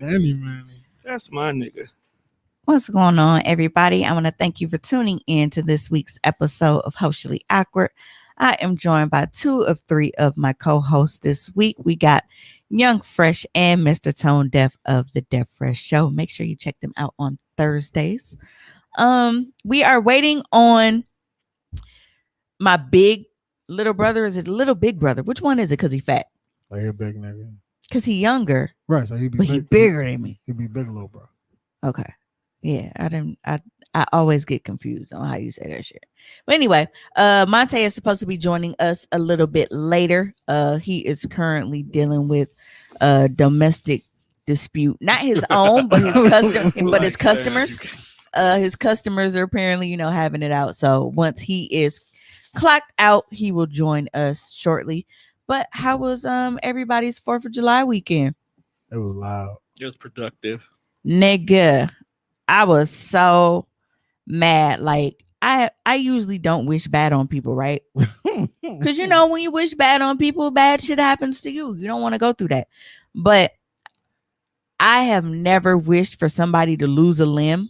Danny Manny. That's my nigga. What's going on, everybody? I want to thank you for tuning in to this week's episode of Hoecially Awkward. I am joined by 2 of 3 of my co-hosts this week. We got Young Fresh and Mr. Tone Deaf of the Deaf Fresh Show. Make sure you check them out on Thursdays. We are waiting on my big little brother. Is it little big brother? Which one is it? Because he fat. Like he a big nigga. Because he younger. Right, so he be but he bigger than me. He be big little bro. Okay. Yeah, I always get confused on how you say that shit. But anyway, Monte is supposed to be joining us a little bit later. He is currently dealing with a domestic dispute. Not his own, but his customers. His customers are apparently, having it out. So once he is clocked out, he will join us shortly. But how was everybody's 4th of July weekend? It was loud. It was productive. Nigga, I was so mad. Like, I usually don't wish bad on people, right? Because, when you wish bad on people, bad shit happens to you. You don't want to go through that. But I have never wished for somebody to lose a limb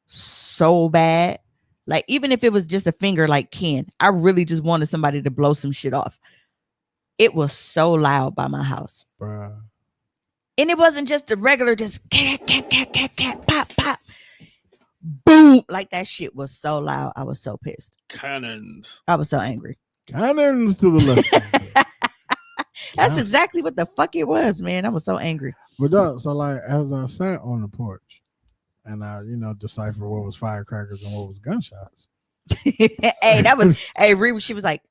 so bad. Like, even if it was just a finger like Ken, I really just wanted somebody to blow some shit off. It was so loud by my house. Bruh. And it wasn't just a regular, just cat, pop, pop. Boom. Like, that shit was so loud. I was so pissed. Cannons. I was so angry. Cannons to the left. That's exactly what the fuck it was, man. I was so angry. But so like as I sat on the porch and I, decipher what was firecrackers and what was gunshots. Ree, she was like,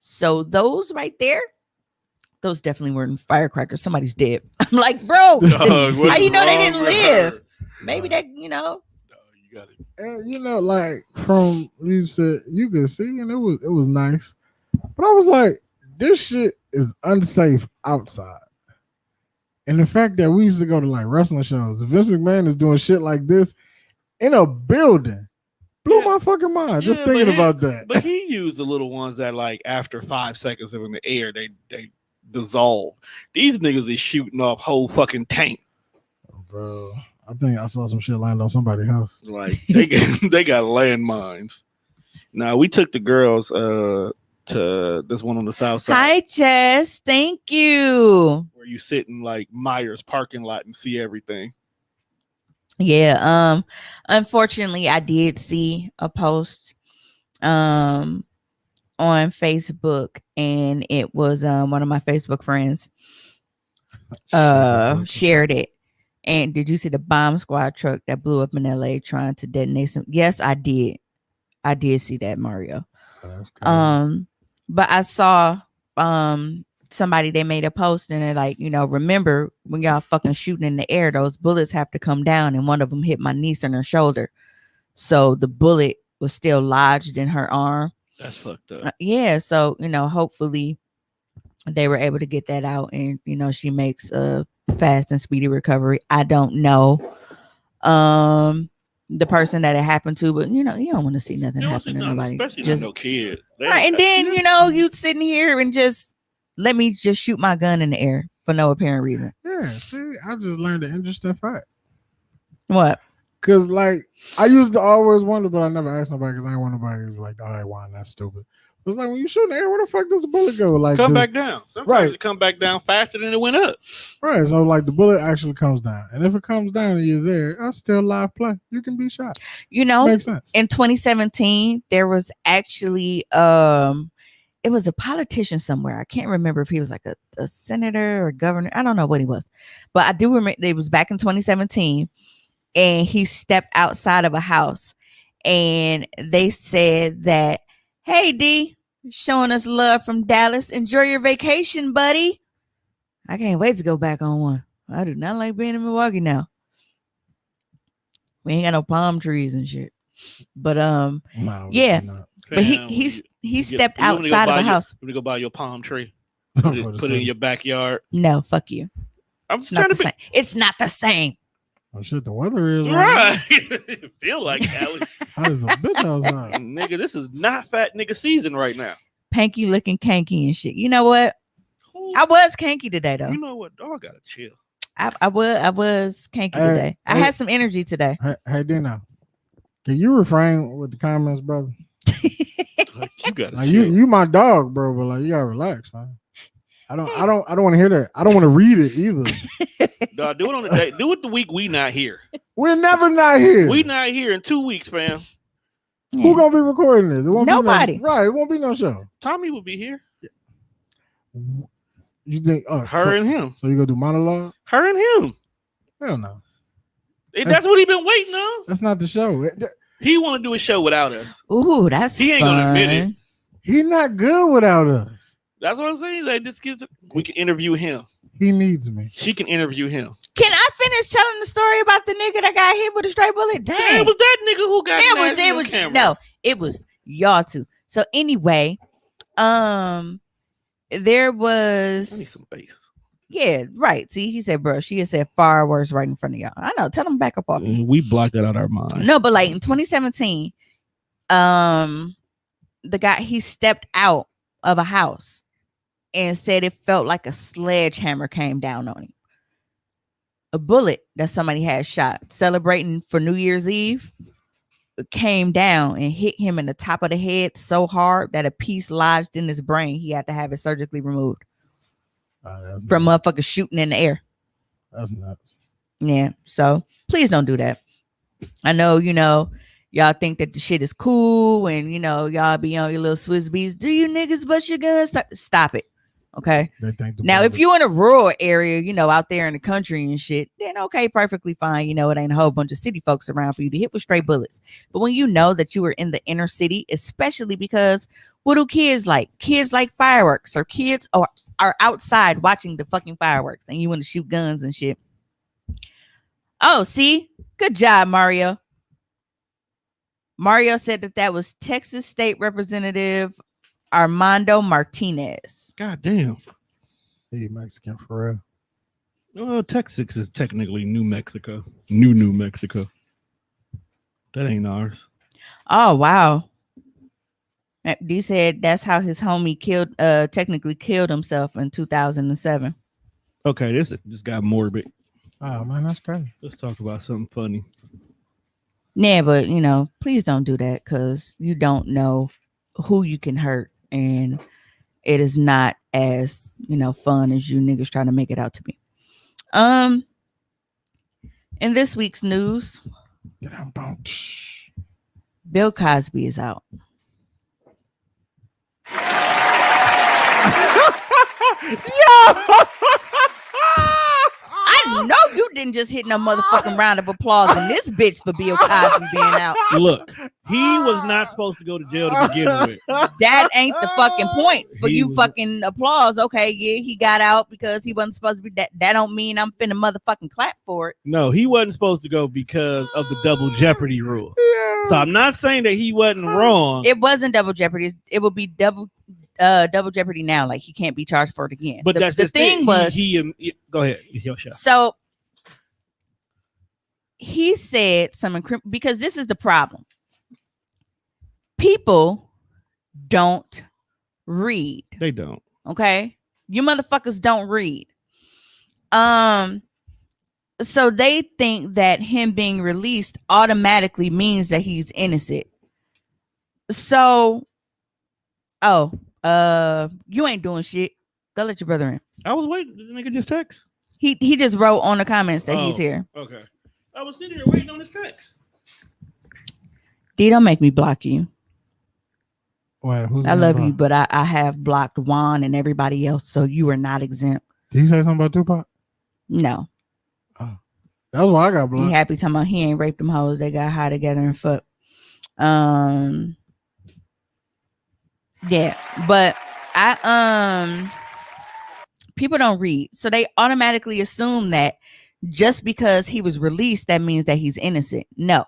so those right there, those definitely weren't firecrackers. Somebody's dead. I'm like, bro, how you know they didn't live? Maybe that, You got it. And like from you said, you could see, and it was nice. But I was like, this shit is unsafe outside. And the fact that we used to go to like wrestling shows, if Vince McMahon is doing shit like this in a building, blew my fucking mind just thinking about that. But he used the little ones that like after 5 seconds of in the air, they dissolve. These niggas is shooting off whole fucking tank. Oh, bro, I think I saw some shit land on somebody's house. Like they got landmines. Now we took the girls to this one on the south side. Hi, Jess. Thank you. Where you sit in like Myers parking lot and see everything. Yeah. Unfortunately, I did see a post on Facebook, and it was one of my Facebook friends shared it. And did you see the bomb squad truck that blew up in LA trying to detonate some? Yes, I did. I did see that, Mario. But I saw somebody, they made a post and they're like, remember when y'all fucking shooting in the air, those bullets have to come down, and one of them hit my niece in her shoulder. So the bullet was still lodged in her arm. That's fucked up. Yeah. So, hopefully they were able to get that out, and, she makes a fast and speedy recovery. I don't know the person that it happened to, but you don't want to see nothing happen to nobody, especially just no kid. Right. And then you sitting here and just let me just shoot my gun in the air for no apparent reason. Yeah, see, I just learned an interesting fact. What? Because like I used to always wonder, but I never asked nobody because I didn't want nobody to be like, all right, why that's stupid. It was like, when you shoot in the air, where the fuck does the bullet go? Like come back down. Sometimes it come back down faster than it went up. Right. So like the bullet actually comes down. And if it comes down and you're there, that's still live play. You can be shot. Makes sense. In 2017, there was actually it was a politician somewhere. I can't remember if he was like a senator or governor. I don't know what he was. But I do remember it was back in 2017, and he stepped outside of a house, and they said that, hey, D, showing us love from Dallas. Enjoy your vacation, buddy. I can't wait to go back on one. I do not like being in Milwaukee now. We ain't got no palm trees and shit. But yeah. But he stepped outside of the house. You want to go buy your palm tree? Put it in your backyard? No, fuck you. I'm just trying to same. It's not the same. Oh shit, the weather is right. Feel like Alex. Hot as a bitch outside. Nigga, this is not fat nigga season right now. Panky looking kanky and shit. You know what? I was kanky today though. You know what? Dog gotta chill. I was canky today. I had some energy today. Hey, Dino, can you refrain with the comments, brother? Like, you got Like you my dog, bro, but like you gotta relax, man. I don't want to hear that. I don't want to read it either. No, do it on the day. Do it the week we not here. We're never not here. We not here in 2 weeks, fam. Who gonna be recording this? It won't Nobody. Be no, right? It won't be no show. Tommy will be here. You think? Her and him. So you gonna do monologue? Her and him. Hell no. That's what he been waiting on. That's not the show. He want to do a show without us. Ooh, that's He ain't gonna admit it. He's not good without us. That's what I'm saying. Like this kid's, we can interview him. He needs me. She can interview him. Can I finish telling the story about the nigga that got hit with a straight bullet? Dang. It was that nigga who got it was camera. no, it was y'all two. So anyway, there I need was some bass. yeah, right. See, he said, bro, she had said far worse right in front of y'all. I know, tell them back up off. We blocked that out of our mind. No, but like in 2017, the guy he stepped out of a house and said it felt like a sledgehammer came down on him. A bullet that somebody had shot celebrating for New Year's Eve came down and hit him in the top of the head so hard that a piece lodged in his brain. He had to have it surgically removed from motherfuckers shooting in the air. That's nuts. Yeah. So please don't do that. I know, y'all think that the shit is cool and, y'all be on your little Swiss beats. Do you niggas bust your guns? Stop it. Okay. Now, if you're in a rural area, out there in the country and shit, then okay, perfectly fine. It ain't a whole bunch of city folks around for you to hit with straight bullets. But when you know that you are in the inner city, especially because what do kids like? Kids like fireworks, or kids are outside watching the fucking fireworks and you want to shoot guns and shit. Oh, see? Good job, Mario. Mario said that was Texas State Representative Armando Martinez. God damn. He Mexican for real. Well, Texas is technically New Mexico. New Mexico. That ain't ours. Oh, wow. D said that's how his homie technically killed himself in 2007. Okay, this just got morbid. Oh man, that's crazy. Let's talk about something funny. Yeah, but please don't do that because you don't know who you can hurt, and it is not as fun as you niggas trying to make it out to be. In this week's news, Bill Cosby is out. I know you didn't just hit no motherfucking round of applause in this bitch for Bill Cosby being out. Look, he was not supposed to go to jail to begin with. That ain't the fucking point for you fucking applause. Okay, yeah, he got out because he wasn't supposed to be that. That don't mean I'm finna motherfucking clap for it. No, he wasn't supposed to go because of the double jeopardy rule. Yeah. So I'm not saying that he wasn't wrong. It wasn't double jeopardy. It would be double jeopardy now. Like he can't be charged for it again. But that's the thing. Was he go ahead. Your shot. So he said because this is the problem. People don't read. They don't. Okay, you motherfuckers don't read. So they think that him being released automatically means that he's innocent. So, you ain't doing shit. Go let your brother in. I was waiting. Did the nigga just text? He just wrote on the comments that he's here. Okay. I was sitting here waiting on his text. D, don't make me block you. Wait, I love you, but I have blocked Juan and everybody else, so you are not exempt. Did he say something about Tupac? No. Oh, that's why I got blocked. He happy talking about he ain't raped them hoes. They got high together and fuck. Yeah, but people don't read, so they automatically assume that just because he was released, that means that he's innocent. No.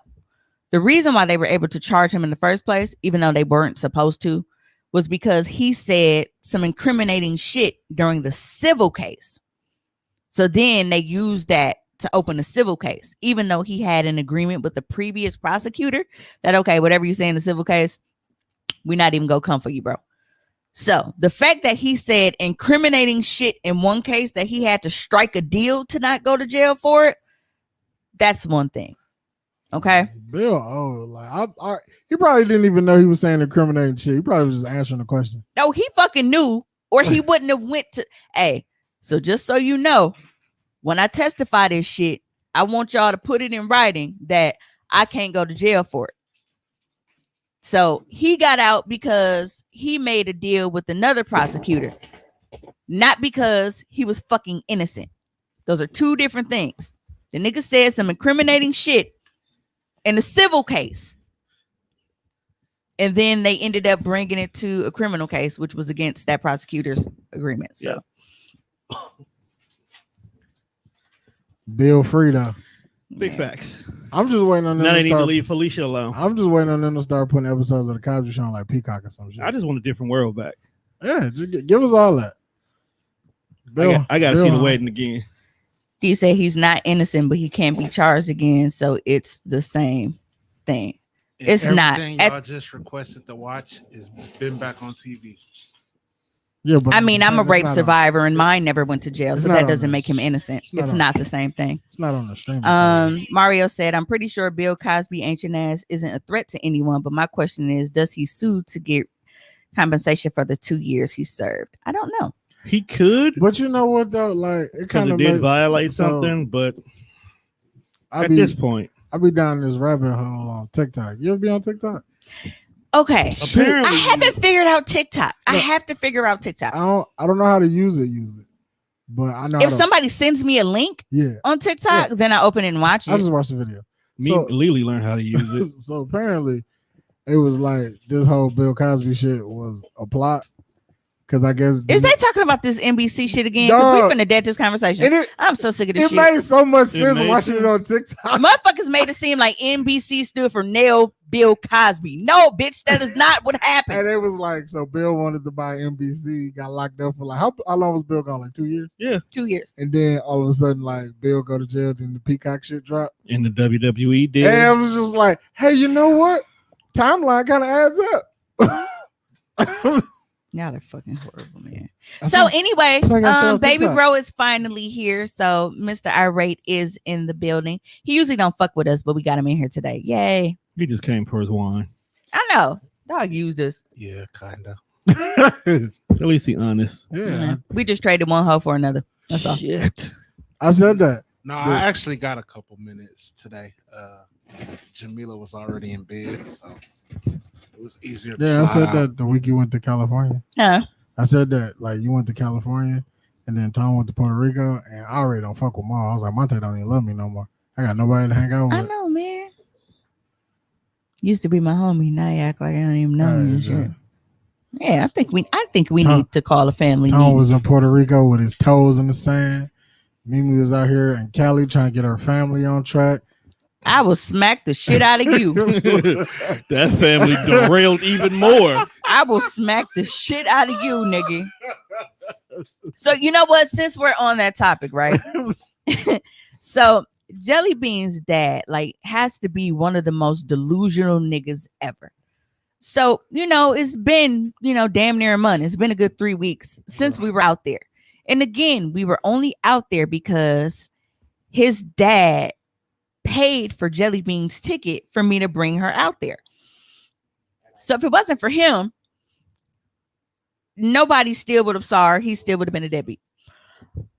The reason why they were able to charge him in the first place, even though they weren't supposed to, was because he said some incriminating shit during the civil case. So then they used that to open a civil case, even though he had an agreement with the previous prosecutor that, okay, whatever you say in the civil case, we're not even gonna come for you, bro. So the fact that he said incriminating shit in one case that he had to strike a deal to not go to jail for it, that's one thing. Okay. Bill, he probably didn't even know he was saying incriminating shit. He probably was just answering the question. No, he fucking knew, or he wouldn't have went to. Hey, so just so you know, when I testify this shit, I want y'all to put it in writing that I can't go to jail for it. So he got out because he made a deal with another prosecutor, not because he was fucking innocent. Those are two different things. The nigga said some incriminating shit in a civil case. And then they ended up bringing it to a criminal case, which was against that prosecutor's agreement. So, Bill free though. Big facts. I'm just waiting on them. Now they need to leave Felicia alone. I'm just waiting on them to start putting episodes of the Cosby Show on like Peacock or some shit. I just want a different world back. Yeah, just give us all that. Bill, I got to see the wedding again. He said he's not innocent, but he can't be charged again. So it's the same thing. And it's not. Y'all just requested to watch is been back on TV. Yeah, but I mean, I'm a rape survivor, and mine never went to jail, so that doesn't make him innocent. It's not the same thing. It's not on the stream. Mario said, "I'm pretty sure Bill Cosby ancient ass isn't a threat to anyone, but my question is, does he sue to get compensation for the 2 years he served? I don't know. He could, but you know what though, like it kind of did violate something. But at this point, I be down this rabbit hole on TikTok. You ever be on TikTok? Okay, apparently I haven't figured out TikTok. I have to figure out TikTok. I don't know how to use it, but I know if somebody sends me a link on TikTok, then I open it and watch it. I just watched the video. Lily learned how to use it. So apparently, it was like this whole Bill Cosby shit was a plot. Because I guess is they talking about this NBC shit again? Because we finna dead this conversation. I'm so sick of this shit. It made so much sense watching it on TikTok. Motherfuckers made it seem like NBC stood for nail Bill Cosby. No, bitch, that is not what happened. And it was like, so Bill wanted to buy NBC, got locked up for like how long was Bill gone? Like 2 years? Yeah, 2 years. And then all of a sudden, like Bill go to jail, then the Peacock shit dropped. And the WWE did. And I was just like, hey, you know what? Timeline kind of adds up. Y'all are fucking horrible, man. So anyway, baby bro is finally here. So Mr. Irate is in the building. He usually don't fuck with us, but we got him in here today. Yay. He just came for his wine. I know. Dog used us. Yeah, kind of. At least he honest. Yeah. We just traded one hoe for another. That's all. Shit. I said that. No, I actually got a couple minutes today. Jamila was already in bed, so it was easier to I said out. that the week you went to California. Huh? I said that like you went to California and then Tom went to Puerto Rico and I already don't fuck with Mom. I was like, Monte don't even love me no more. I got nobody to hang out with. I know, man. Used to be my homie. Now you act like I don't even know me and shit. Yeah, I think we Tom, need to call a family Tom meeting. was in Puerto Rico with his toes in the sand. Mimi was out here in Cali trying to get her family on track. I will smack the shit out of you. That family derailed even more. I will smack the shit out of you, nigga. So you know what? Since we're on that topic, right? So Jelly Bean's dad, like, has to be one of the most delusional niggas ever. So, it's been, damn near a month. It's been a good 3 weeks since we were out there. And again, we were only out there because his dad paid for Jelly Bean's ticket for me to bring her out there. So if it wasn't for him, nobody still would have saw her. He still would have been a deadbeat.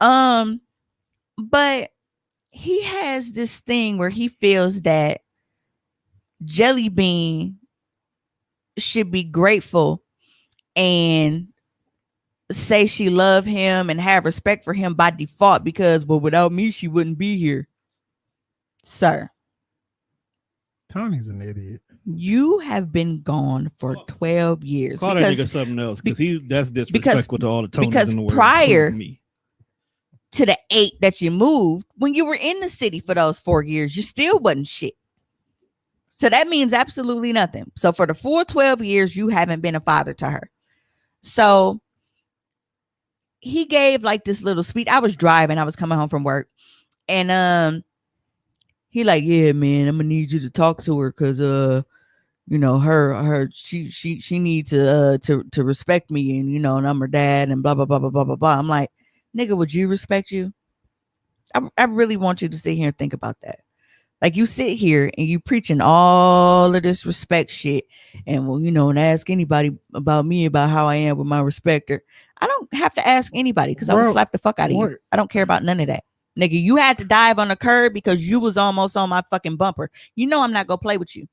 But he has this thing where he feels that Jelly Bean should be grateful and say she love him and have respect for him by default because, well, without me, she wouldn't be here. Sir, Tony's an idiot. You have been gone for 12 years. Call that nigga something else because that's disrespectful to all the Tonys in the world. Prior to the 8 that you moved, when you were in the city for those 4 years, you still wasn't shit. So that means absolutely nothing. So for the full 12 years, you haven't been a father to her. So he gave like this little speech. I was driving. I was coming home from work. And he like, yeah, man, I'm gonna need you to talk to her because she needs to respect me, and and I'm her dad, and blah blah blah blah blah blah blah. I'm like, nigga, would you respect you? I really want you to sit here and think about that. Like, you sit here and you preaching all of this respect shit, and and ask anybody about me about how I am with my respecter. I don't have to ask anybody because I will slap the fuck out of you. I don't care about none of that. Nigga, you had to dive on the curb because you was almost on my fucking bumper. I'm not gonna play with you.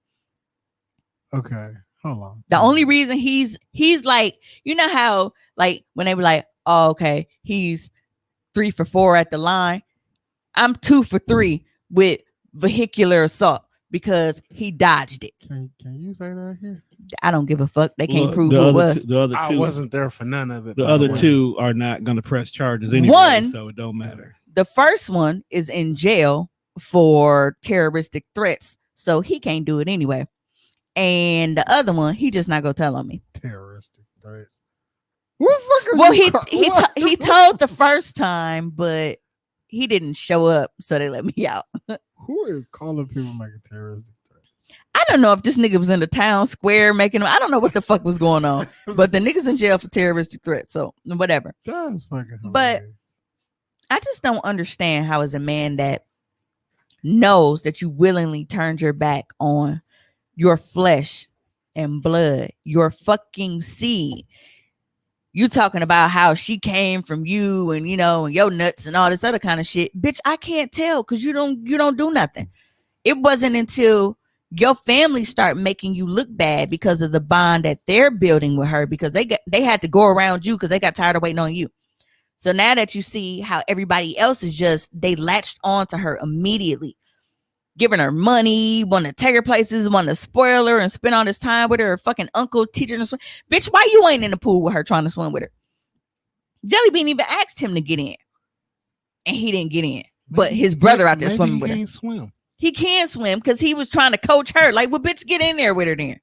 Okay, hold on. The only reason he's like, how like when they were like, oh, okay, he's 3 for 4 at the line. I'm 2 for 3 with vehicular assault because he dodged it. Can you say that here? I don't give a fuck. They can't prove who it was. The other two, I wasn't there for none of it. The other two are not going to press charges anyway, so it don't matter. The first one is in jail for terroristic threats, so he can't do it anyway. And the other one, he just not gonna tell on me. Terroristic threats. Well, he told the first time, but he didn't show up, so they let me out. Who is calling people making terroristic threats? I don't know if this nigga was in the town square making them. I don't know what the fuck was going on, but the nigga's in jail for terroristic threats, so whatever. That's fucking hilarious. But I just don't understand how, as a man that knows that you willingly turned your back on your flesh and blood, your fucking seed. You talking about how she came from you and and your nuts and all this other kind of shit. Bitch, I can't tell because you don't do nothing. It wasn't until your family start making you look bad because of the bond that they're building with her, because they had to go around you because they got tired of waiting on you. So now that you see how everybody else is they latched on to her immediately, giving her money, want to take her places, want to spoil her and spend all this time with her fucking uncle teaching her to swim. Bitch, why you ain't in the pool with her trying to swim with her? Jelly Bean even asked him to get in, and he didn't get in. But his brother out there swimming with her. Swim. He can't swim because he was trying to coach her. Like, well, bitch, get in there with her then.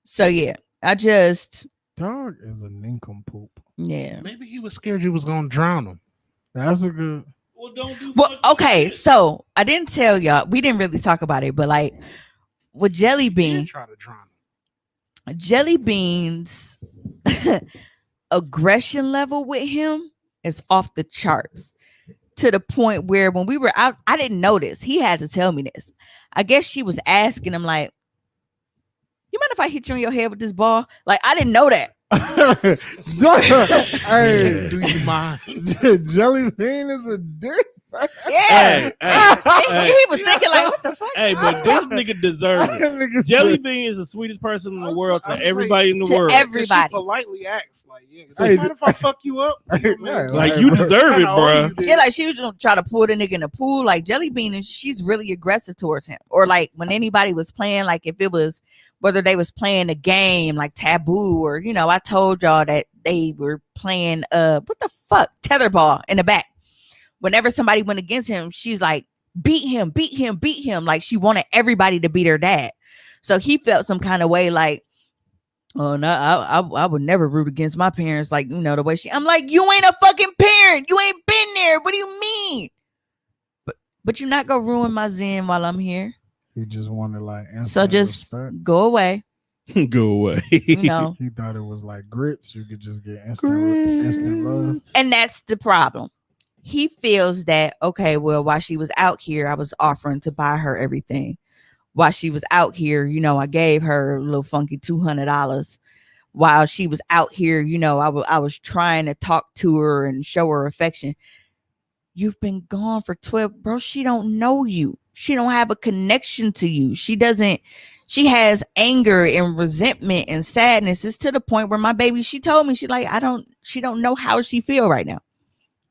So yeah, dog is a nincompoop. Yeah. Maybe he was scared you was gonna drown him. That's a good. Well, okay, so I didn't tell y'all. We didn't really talk about it, but like with Jelly Bean, try to drown him. Jelly Bean's aggression level with him is off the charts, to the point where when we were out, I didn't notice. He had to tell me this. I guess she was asking him like, "You mind if I hit you in your head with this ball?" Like, I didn't know that. Hey, do you mind? Jelly Bean is a dick. Yeah. Hey, he was thinking like, what the fuck? Hey, but this nigga deserves it. Jelly Bean is the sweetest person in the world to everybody in the world. Everybody. She politely acts like, yeah. Hey, Hey, mind if I fuck you up? Like, you deserve it, bro. Yeah, like she was gonna try to pull the nigga in the pool. Like Jelly Bean, and she's really aggressive towards him. Or like when anybody was playing, like if it was whether they was playing a game like Taboo, or I told y'all that they were playing what the fuck, tetherball in the back. Whenever somebody went against him, she's like, beat him. Like she wanted everybody to beat her dad. So he felt some kind of way like, oh no, I would never root against my parents. Like, the way I'm like, you ain't a fucking parent. You ain't been there. What do you mean? But you're not gonna ruin my zen while I'm here. He just wanted like instant so just respect. go away. Go away. He thought it was like grits. You could just get instant love. And that's the problem. He feels that, okay, well, while she was out here, I was offering to buy her everything. While she was out here, I gave her a little funky $200. While she was out here, I was trying to talk to her and show her affection. You've been gone for 12, bro. She don't know you. She don't have a connection to you. She has anger and resentment and sadness. It's to the point where my baby, she told me, she don't know how she feel right now.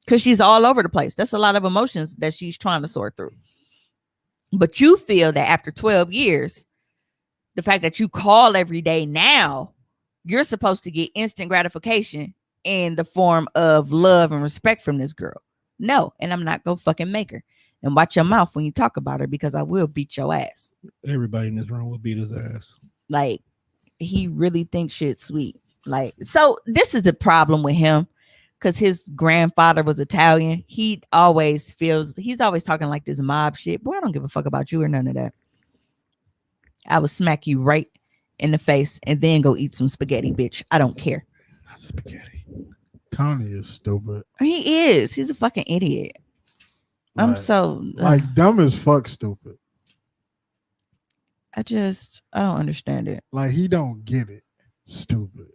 Because she's all over the place. That's a lot of emotions that she's trying to sort through. But you feel that after 12 years, the fact that you call every day now, you're supposed to get instant gratification in the form of love and respect from this girl. No, and I'm not going to fucking make her. And watch your mouth when you talk about her, because I will beat your ass. Everybody in this room will beat his ass. Like, he really thinks shit's sweet. Like, so this is the problem with him. Because his grandfather was Italian, he's always talking like this mob shit. Boy, I don't give a fuck about you or none of that. I will smack you right in the face and then go eat some spaghetti, bitch. I don't care. Not spaghetti. Tony is stupid. He is. He's a fucking idiot. I'm Like- so Like dumb as fuck stupid. I don't understand it. Like he don't get it. Stupid.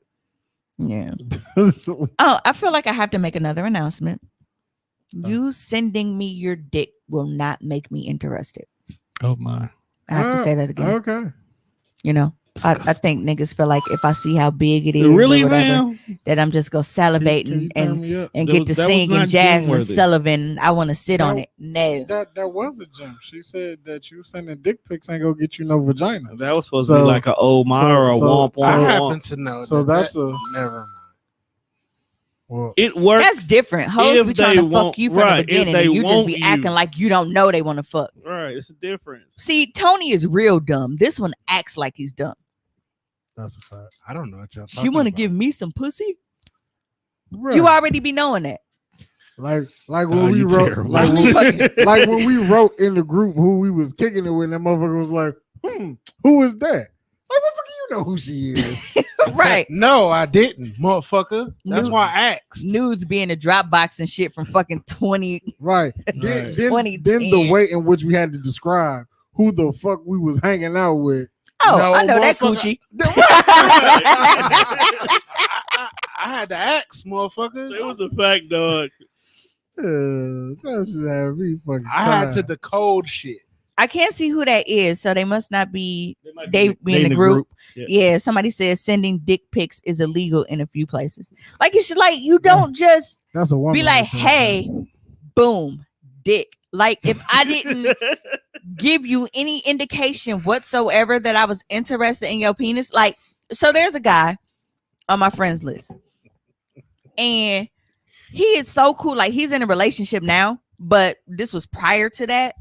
Yeah. Oh, I feel like I have to make another announcement. You sending me your dick will not make me interested. Oh my. I have to say that again. Okay. You know, I think niggas feel like if I see how big it is, Really, or whatever, man? that I'm just gonna salivate Can you and turn me up? and That get was- to that was singing not Jasmine gym-worthy. Sullivan. I want to sit on No. it. No. That was a gem. She said that you sending dick pics ain't gonna get you no vagina. That was supposed to be So- like an old Ma or a so- womp so- I womp happen womp. to know. So that's that, a- never mind. Well, It works. That's different. Hoes if be trying they to fuck want- you from right, the if beginning, they and you just want be you. acting like you don't know they want to fuck. Right. It's a difference. See, Tony is real dumb. This one acts like he's dumb. that's a fact. I don't know what y'all. You want to give me some pussy? You already be knowing that. like Oh, when we you wrote terrible. like when, Fucking- like when we wrote in the group who we was kicking it with, that motherfucker was like, who is that? Like, motherfucker, you know who she is. Right. No, I didn't, motherfucker. That's No. why I asked. Nudes be in a Dropbox and shit from fucking 20. Right. Then, Right. then the 2010. way in which we had to describe who the fuck we was hanging out with. Oh, No, I know that motherfucker. coochie. I had to ask, motherfucker. It was the fact, dog. That should have me fucking. I had to crying. decode shit. I can't see who that is, so they must not be. might They be in the group. Yeah. Yeah, somebody says sending dick pics is illegal in a few places. Like it's like you don't just That's a woman. be like, that said hey, boom, dick. Like if I didn't give you any indication whatsoever that I was interested in your penis, like so there's a guy on my friends list, and he is so cool. Like he's in a relationship now, but this was prior to that.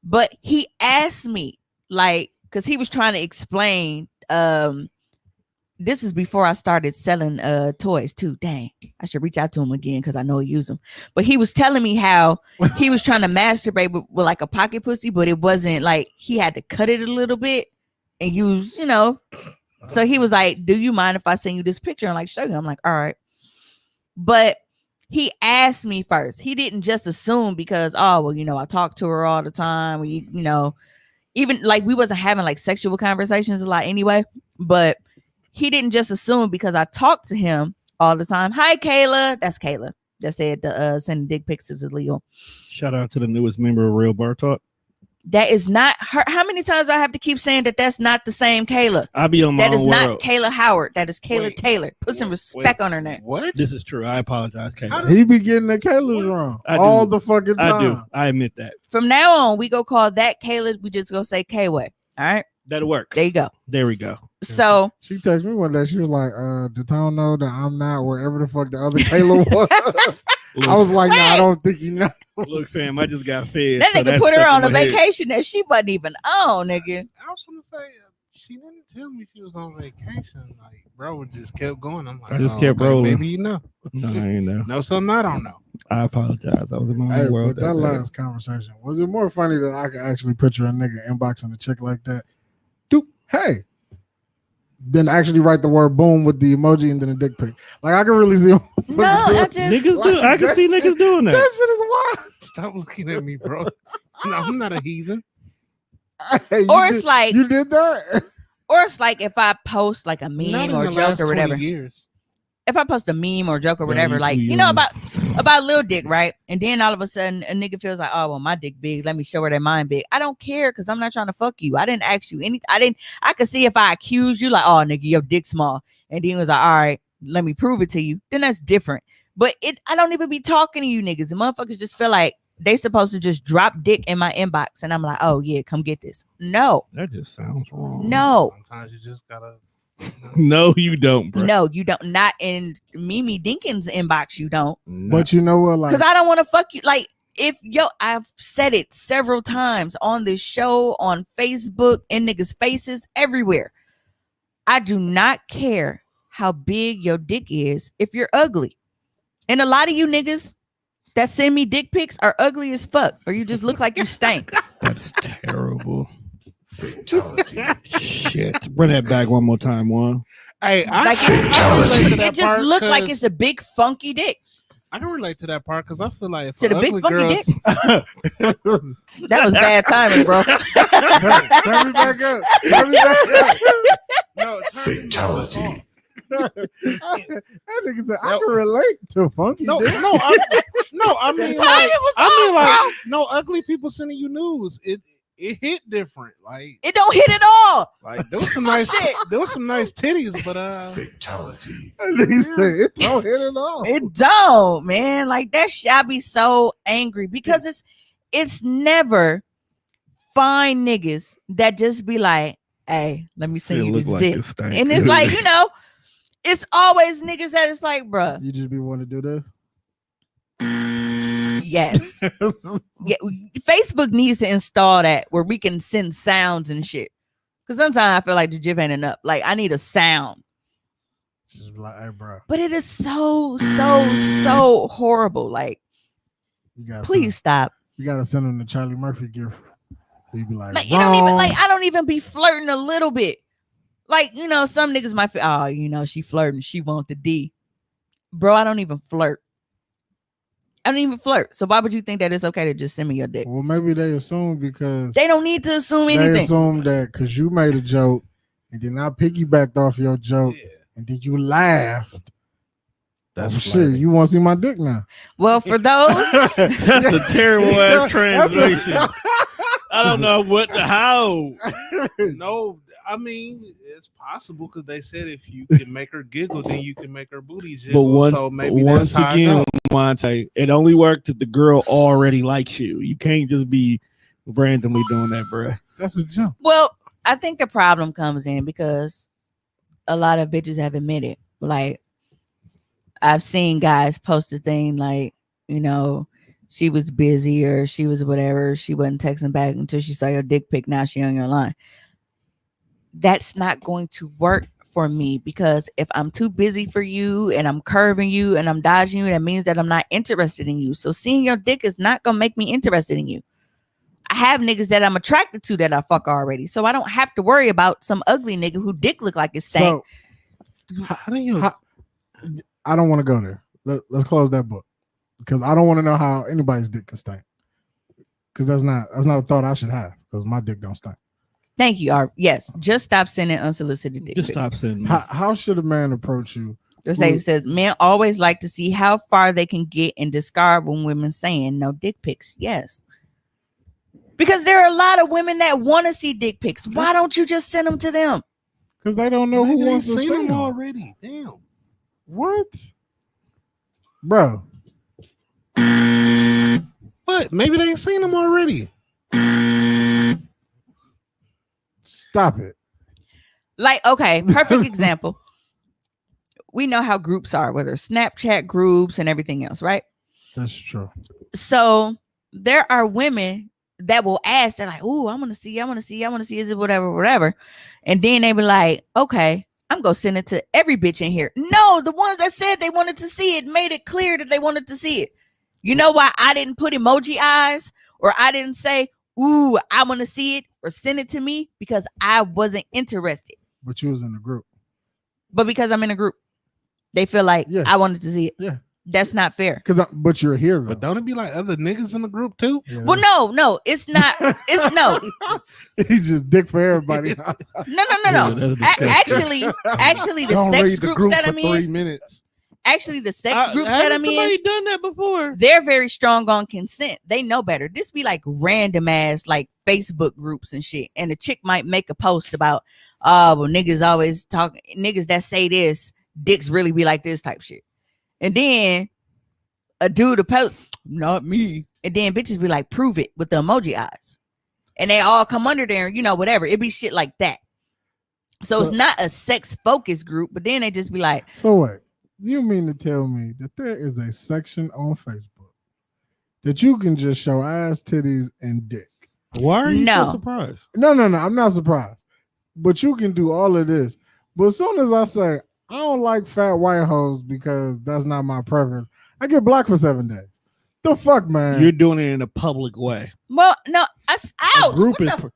But he asked me, like, because he was trying to explain. This is before I started selling toys too. Dang, I should reach out to him again because I know he use them. But he was telling me how he was trying to masturbate with like a pocket pussy, but it wasn't like he had to cut it a little bit and use, you know. So he was like, "Do you mind if I send you this picture and like show you?" I'm like, "All right," but he asked me first. He didn't just assume because, oh, well, you know, I talk to her all the time. You know, even like we wasn't having like sexual conversations a lot anyway, but he didn't just assume because I talked to him all the time. Hi, Kayla. That's Kayla that said the sending dick pics is illegal. Shout out to the newest member of Real Bar Talk. That is not her. How many times do I have to keep saying that that's not the same Kayla? I be on my That is own not world. Kayla Howard. That is Kayla Wait. Taylor. Put some Wait, respect on her name. What? This is true. I apologize, Kayla. He be getting the Kayla's wrong I do. all the fucking time. I do. I admit that. From now on, we go call that Kayla. We just go say K-Way. All right. That'll work. There you go. There we go. So She texted me one day. She was like, did Tone know that I'm not wherever the fuck the other Kayla was? Look, I was like, nah, I Right. don't think you know. look, fam, I just got fed. that so nigga that's put her stuck in on a my head. vacation that she wasn't even on, nigga. I was gonna say she didn't tell me she was on vacation. Like, bro, it just kept going. I'm like, I just oh, kept okay, rolling. Maybe you know. No, I ain't know. Know something I don't know. I apologize. I was in my Hey, own world. but that last conversation, was it more funny that I could actually picture a nigga inboxing a chick like that? Dude, hey. Then actually write the word boom with the emoji and then a dick pic. Like I can really see No, I just Niggas do. I can see niggas doing that that. shit is wild. Stop looking at me, bro. No, I'm not a heathen. Hey, you or it's did- like you did that. or it's like if I post like a Not meme in or the joke last or 20 whatever. years. If I post a meme or joke or Yeah, whatever, you like too you know young. about Lil Dick, right? And then all of a sudden a nigga feels like, oh well, my dick big. Let me show her that mine big. I don't care because I'm not trying to fuck you. I didn't ask you any. I could see if I accuse you like, oh nigga, your dick small, and then it was like, all right, let me prove it to you. Then that's different. But I don't even be talking to you niggas. The motherfuckers just feel like they supposed to just drop dick in my inbox, and I'm like, oh yeah, come get this. No, That just sounds wrong. no. Sometimes you just gotta. No, you don't, bro. No, you don't. Not in Mimi Dinkins' inbox. You don't, But you know what? Like, because I don't want to fuck you. Like I've said it several times on this show, on Facebook, in niggas' faces, everywhere. I do not care how big your dick is if you're ugly, and a lot of you niggas that send me dick pics are ugly as fuck, or you just look like you stink. That's terrible. Shit. Bring that back one more time, one. Hey, Like I can relate to it that just part looked like 'cause it's a big funky dick. I can relate to that part because I feel like To for the big ugly funky girls, That was bad timing, bro. Turn me back up. Turn me back up. no, turn me off. That nigga said I can relate to funky No, dick. I The mean timing like, was I mean off, like, no ugly people sending you news. It hit different. Like It don't hit at all. there was some nice, Shit. there was some nice titties, but That nigga said it don't hit it all. It don't, man. Like that shit, I be so angry because it's never fine niggas that just be like, hey, let me send you this dick. And it's like, it's always niggas that it's like, bruh, You just be want to do this. yes. Yeah, Facebook needs to install that where we can send sounds and shit. Cause sometimes I feel like the GIF ain't enough. Like I need a sound. Just be like, hey, bro, But it is so horrible. Like, you got please stop. You gotta send him the Charlie Murphy gift. You be like, Like, you don't even like. I don't even be flirting a little bit. Like, some niggas might feel, oh, she flirting. She want the D, bro. I don't even flirt. I don't even flirt. So why would you think that it's okay to just send me your dick? Well, maybe they assume because They don't need to assume they anything. assume that because you made a joke and then I piggybacked off your joke and then you laughed. that's shit. You want to see my dick now? Well, for those, That's a terrible ass translation. I don't know how. No, I mean it's possible because they said if you can make her giggle, then you can make her booty jiggle. But so maybe once that's how again, Monte, it only worked if the girl already likes you. You can't just be randomly doing that, bro. That's a jump. well, I think the problem comes in because a lot of bitches have admitted, like, I've seen guys post a thing like, she was busy or she was whatever. She wasn't texting back until she saw your dick pic. Now she on your line. That's not going to work for me because if I'm too busy for you and I'm curving you and I'm dodging you, that means that I'm not interested in you. So seeing your dick is not going to make me interested in you. I have niggas that I'm attracted to that I fuck already. So I don't have to worry about some ugly nigga who dick look like it stank. So, I don't want to go there. Let's close that book because I don't want to know how anybody's dick can stink. Because that's not a thought I should have because my dick don't stink. Thank you, Art. Yes, just stop sending unsolicited dick Just pics. stop sending. How should a man approach you? The same says men always like to see how far they can get and discard when women saying no dick pics. Yes. Because there are a lot of women that want to see dick pics. Why don't you just send them to them? Because they don't know who wants to see them them already. Damn. What? Bro. What? Maybe they ain't seen them already. Stop it. Like, okay, perfect example. We know how groups are, whether Snapchat groups and everything else, right? That's true. So there are women that will ask, they're like, "Ooh, I want to see, is it whatever." And then they be like, "Okay, I'm gonna send it to every bitch in here." No, the ones that said they wanted to see it made it clear that they wanted to see it. You know why I didn't put emoji eyes or I didn't say, "Ooh, I want to see it" or send it to me? Because I wasn't interested. But you was in the group. But because I'm in a group, they feel like I wanted to see it. Yeah. That's not fair. But you're here. But don't it be like other niggas in the group too? Yeah, well, no, it's not. It's no. He just dick for everybody. No. Yeah, Actually, the Don't sex read the groups group that for I'm 3 in. minutes. Actually, the sex groups that I'm in. Somebody done that before. They're very strong on consent. They know better. This be like random ass like Facebook groups and shit. And a chick might make a post about, well, niggas always talking. Niggas that say this, dicks really be like this type shit. And then a dude a post, not me. And then bitches be like, prove it with the emoji eyes. And they all come under there, whatever. It be shit like that. So it's not a sex focused group, but then they just be like, so wait, you mean to tell me that there is a section on Facebook that you can just show ass, titties, and dick? Why are you No. so surprised? No, I'm not surprised. But you can do all of this. But as soon as I say, I don't like fat white hoes because that's not my preference, I get blocked for 7 days. The fuck, man? You're doing it in a public way. well, no, A ouch. group What is the fuck?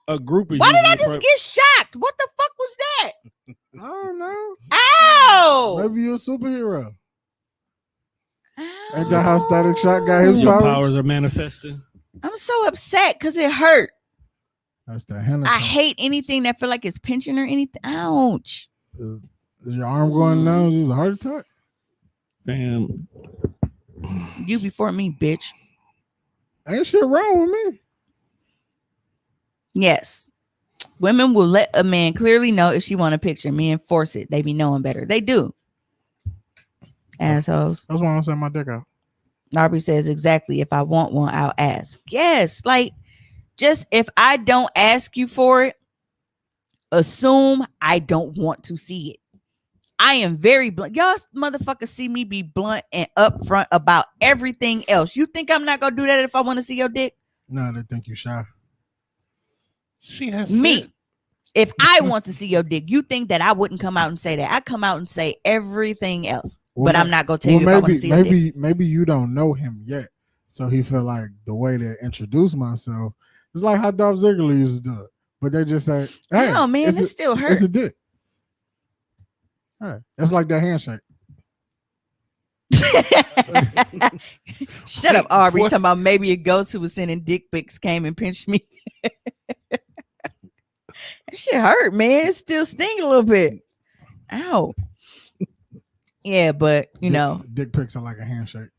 a group is Why did I usually just get shocked? What the fuck was that? I don't know. Ow! Maybe you're a superhero. Ow. Ain't that how Static Shock got his your powers? powers are manifesting. I'm so upset because it hurt. That's the henna. I hate anything that feel like it's pinching or anything. Ouch. Is your arm going down? Is this a heart attack? Fam, You before me, bitch. Ain't shit wrong with me. Yes. Women will let a man clearly know if she want a picture. Men force it. They be knowing better. They do. Assholes. That's why I'm saying my dick out. Narby says exactly. If I want one, I'll ask. Yes. Like, just if I don't ask you for it, assume I don't want to see it. I am very blunt. Y'all motherfuckers see me be blunt and upfront about everything else. You think I'm not gonna do that if I want to see your dick? No, they think you shy. She has Me. said- If I want to see your dick, you think that I wouldn't come out and say that? I come out and say everything else, but I'm not gonna tell you if I want to see your dick. Maybe you don't know him yet, so he feel like the way to introduce myself is like how Dolph Ziggler used to do it. But they just say, "Hey, No, man, it still it's hurts. a dick." All right, that's like that handshake. Shut up, Aubrey. What? Talking about maybe a ghost who was sending dick pics came and pinched me. That shit hurt, man. It still sting a little bit. Ow. Yeah, but you know, dick pics are like a handshake.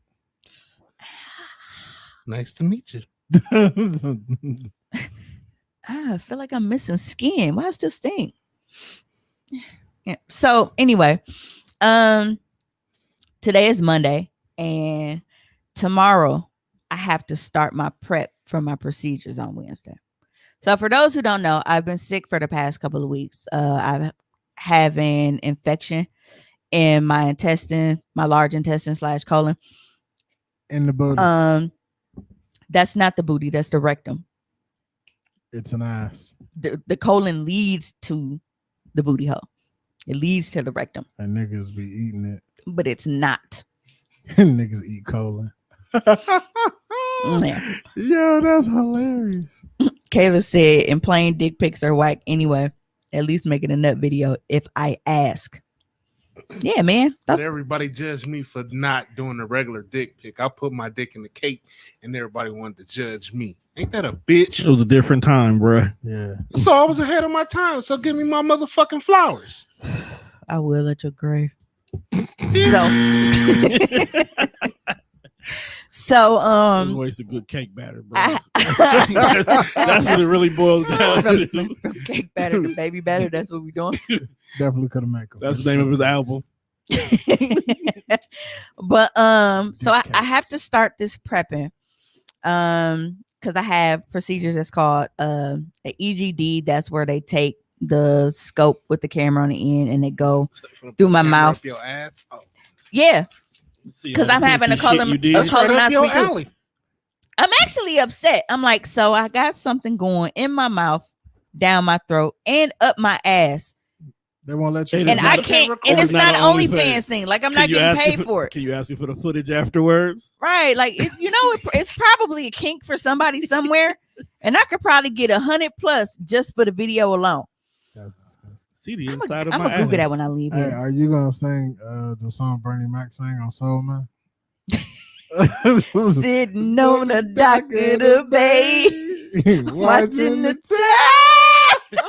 Nice to meet you. I feel like I'm missing skin. Why it still sting? Yeah. So anyway, today is Monday, and tomorrow I have to start my prep for my procedures on Wednesday. So for those who don't know, I've been sick for the past couple of weeks. I have an infection in my intestine, my large intestine / colon. In the booty. That's not the booty. That's the rectum. It's an ass. The colon leads to the booty hole. It leads to the rectum, And niggas be eating it. but it's not. Niggas eat colon. Yeah. Yo, that's hilarious. Kayla said, "And plain dick pics are whack anyway. At least make it a nut video if I ask." Yeah, man. But everybody judged me for not doing a regular dick pic. I put my dick in the cake, and everybody wanted to judge me. Ain't that a bitch? it was a different time, bruh. Yeah. So I was ahead of my time. So give me my motherfucking flowers. I will at your grave. So, Waste a good cake batter, bro. I- that's what it really boils down to. from cake batter to baby batter. That's what we're doing. Definitely could have made it. That's the name of his album. But so I have to start this prepping because I have procedures that's called an EGD. That's where they take the scope with the camera on the end and they go through my mouth. Up your ass. Oh. Yeah, See, because all I'm the having a freaky shit you did. colon. That's right up your colonoscopy too. alley. I'm actually upset. I'm like, so I got something going in my mouth, down my throat, and up my ass. They won't let you. And And it's I not- can't, it's and it's not not an an OnlyFans. OnlyFans thing. Like, I'm Can not you getting ask me paid for it. Can you ask me for the footage afterwards? Right. Like, it's probably a kink for somebody somewhere. And I could probably get 100 plus just for the video alone. That's disgusting. See the I'm inside of going my to Google that ass. when I leave Hey, here. are you gonna sing the song Bernie Mac sang on Soul Man? Sitting on the dock of the bay, watching the tide.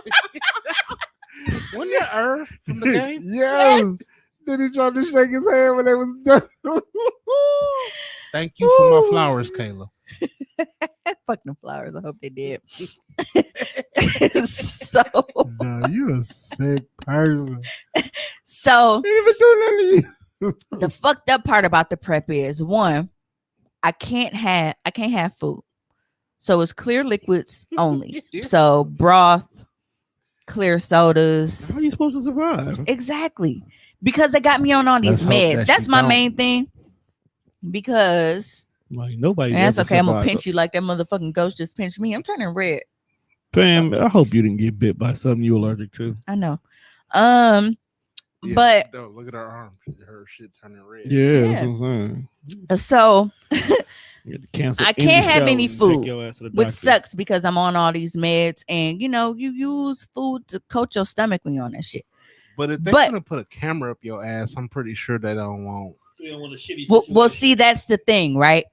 Wasn't that Earth from the game? Yes. Then he tried to shake his hand when they was done. Thank you for my flowers, Kayla. Fuck them flowers. I hope they did. so, Duh, you a sick person. so They didn't even do nothing to you. the fucked up part about the prep is one, I can't have food. So it's clear liquids only. So broth, clear How sodas. are you supposed to survive? Exactly. Because they got me on all these Let's hope meds. that That's you my don't. main thing. Because Like nobody. that's ever okay. I'm gonna survived. pinch you like that motherfucking ghost just pinched me. I'm turning red. Fam, I hope you didn't get bit by something you allergic to. I know. Yeah, But no, look at her arm. Her shit turning red. Yeah, Yeah. that's what I'm saying. so You have to cancel I any can't have show any and take food, your ass to the which doctor. sucks because I'm on all these meds, and you know you use food to coat your stomach when you're on that shit. But if they're But gonna put a camera up your ass, I'm pretty sure they don't want. You don't want a shitty well, see, that's the thing, right?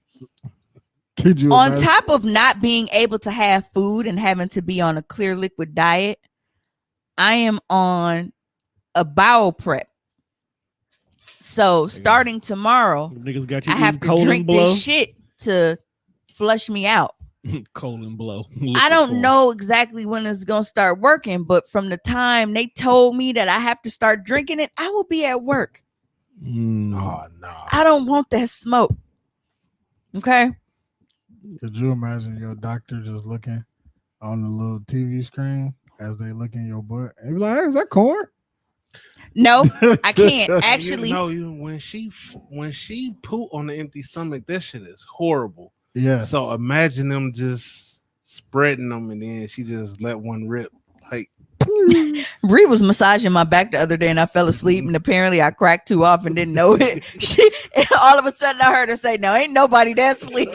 Could you On imagine? top of not being able to have food and having to be on a clear liquid diet, I am on a bowel prep. So starting tomorrow, Them niggas got you I have eating to colon drink blow. this shit to flush me out. Colon blow. I Liquid don't form. know exactly when it's gonna start working, but from the time they told me that I have to start drinking it, I will be at work. Oh no. I don't want that smoke. Okay. Could you imagine your doctor just looking on the little TV screen as they look in your butt and be like, hey, is that corn? No, I can't. Actually, When she poop on the empty stomach, that shit is horrible. Yeah. So imagine them just spreading them, and then she just let one rip. Like, Ree was massaging my back the other day and I fell asleep, and apparently I cracked too off and didn't know it. And all of a sudden I heard her say, no, ain't nobody that sleep.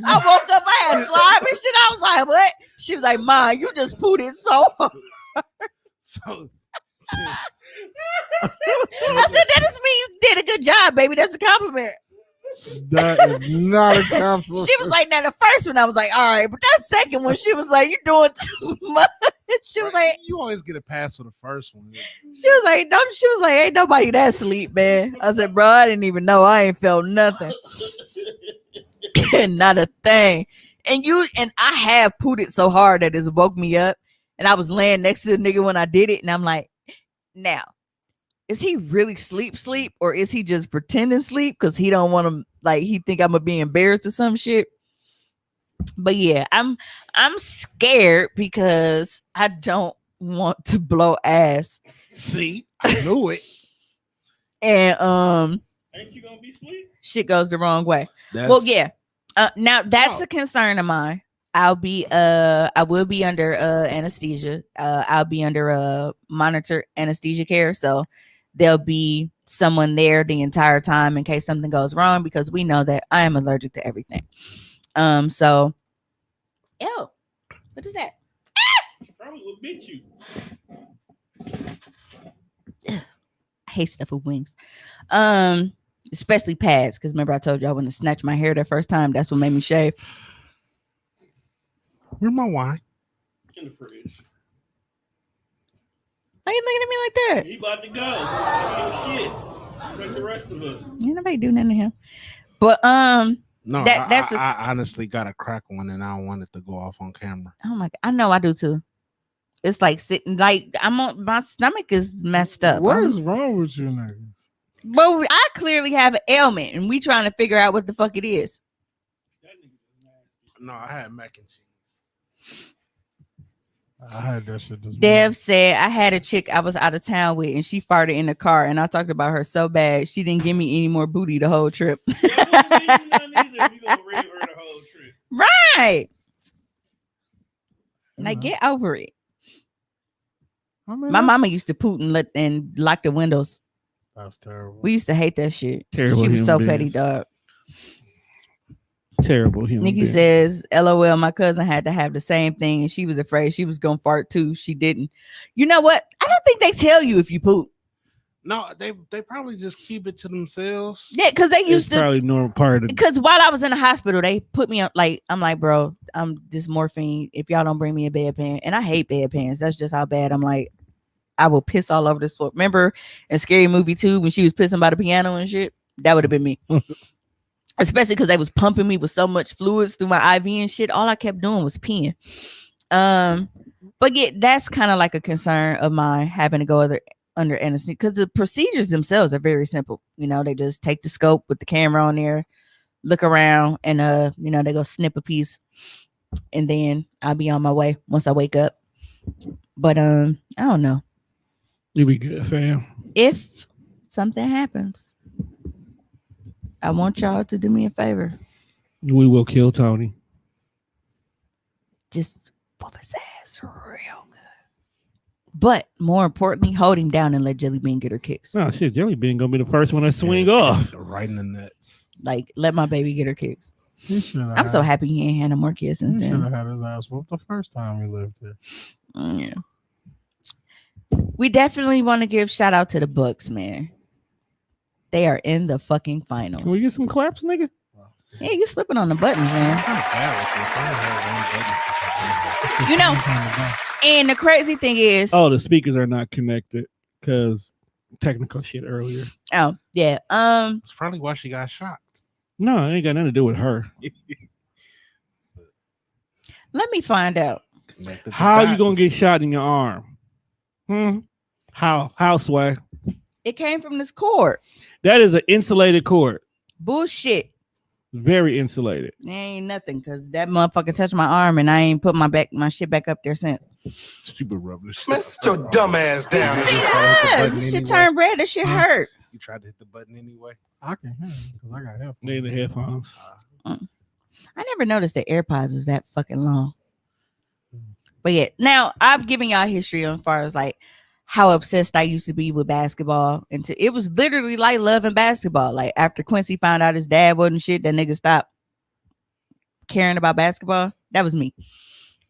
I woke up, I had slime and shit. I was like, what? She was like, Ma, you just pooed it so hard. so I said, that just mean you did a good job, baby. That's a compliment. That is not a compliment. She was like, now the first one, I was like, all right. But that second one, she was like, you're doing too much. She was like, you always get a pass for the first one. she was like, don't. She was like, ain't nobody that sleep, man. I said, bro, I didn't even know. I ain't felt nothing. Not a thing. And I have pooted so hard that it's woke me up. And I was laying next to the nigga when I did it. And I'm like, now, is he really sleep, or is he just pretending sleep because he don't want to, like, he think I'm gonna be embarrassed or some shit? But yeah, I'm scared because I don't want to blow ass. See, I knew it. And Ain't you gonna be asleep? shit goes the wrong way. Well, yeah. Now that's Oh. a concern of mine. I will be under anesthesia. I'll be under monitor anesthesia care. So there'll be someone there the entire time in case something goes wrong, because we know that I am allergic to everything. So ew, what is that? Probably will beat you. I hate stuff with wings. Especially pads, because remember I told you I want to snatch my hair that first time. That's what made me shave. Where's my wine? In the fridge. Why you looking at me like that? He about to go. Give me your shit. Like the rest of us. Ain't nobody do nothing to him. But No, that's I honestly got a crack one, and I don't want it to go off on camera. oh my god, I know I do too. It's like sitting, like I'm on, my stomach is messed up. What is wrong with you niggas? But I clearly have an ailment, and we trying to figure out what the fuck it is. That nigga is nasty. No, I had mac and cheese. I had that shit this Dev morning. said I had a chick I was out of town with, and she farted in the car, and I talked about her so bad she didn't give me any more booty the whole trip. Yeah, we don't need none either. We gonna rave her the whole trip. Right? Like, Yeah. get over it. I mean, My mama used to poot and lock the windows. that's terrible. We used to hate that shit. Terrible She was so human petty, beings. dog. Terrible human Nikki being. says, LOL, my cousin had to have the same thing and she was afraid she was gonna fart too. She didn't. You know what? I don't think they tell you if you poop. No, they probably just keep it to themselves. Yeah, because they It's used to. probably normal part of Because while I was in the hospital, they put me on, like, I'm like, bro, I'm this morphine. If y'all don't bring me a bedpan, and I hate bedpans. That's just how bad I'm like. I will piss all over this floor. Remember in Scary Movie 2 when she was pissing by the piano and shit? That would have been me. Especially because they was pumping me with so much fluids through my IV and shit. All I kept doing was peeing. But yeah, that's kind of like a concern of mine, having to go under anesthesia, because the procedures themselves are very simple. You know, they just take the scope with the camera on there, look around, and you know, they go snip a piece, and then I'll be on my way once I wake up. But I don't know. You be good, fam. If something happens, I want y'all to do me a favor. We will kill Tony. Just whoop his ass real good. But more importantly, hold him down and let Jelly Bean get her kicks. Oh shit, Jelly Bean gonna be the first one to swing off. right in the nuts. Like, let my baby get her kicks. I'm so happy he ain't had no more kids since He should then. have had his ass whooped the first time he lived there. Yeah. We definitely want to give shout out to the Bucks, man. They are in the fucking finals. Can we get some claps, nigga? Yeah, you slipping on the buttons, man. I'm kind of bad with this. I only You know, and the crazy thing is, Oh, the speakers are not connected because technical shit earlier. oh yeah, It's probably why she got shocked. No, it ain't got nothing to do with her. let me find out. Connected the How you dots. gonna get shot in your arm? How swag? It came from this cord. That is an insulated cord. Bullshit. Very insulated. It ain't nothing because that motherfucker touched my arm and I ain't put my shit back up there since. Stupid rubbish. Man, sit your dumb ass down. Yes, this shit turned red. That shit hurt. You tried to hit the button anyway. I can hear him because I got help. They the headphones. I never noticed that AirPods was that fucking long. But yeah, now I've given y'all history on as far as like how obsessed I used to be with basketball. And it was literally like loving basketball. Like after Quincy found out his dad wasn't shit, that nigga stopped caring about basketball. That was me.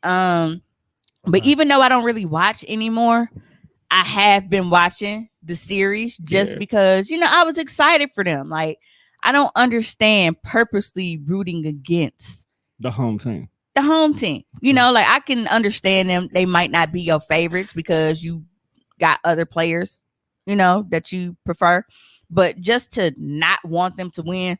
But even though I don't really watch anymore, I have been watching the series just because, you know, I was excited for them. Like, I don't understand purposely rooting against The home team. the home team. You know, like I can understand them. They might not be your favorites because you got other players, you know, that you prefer. But just to not want them to win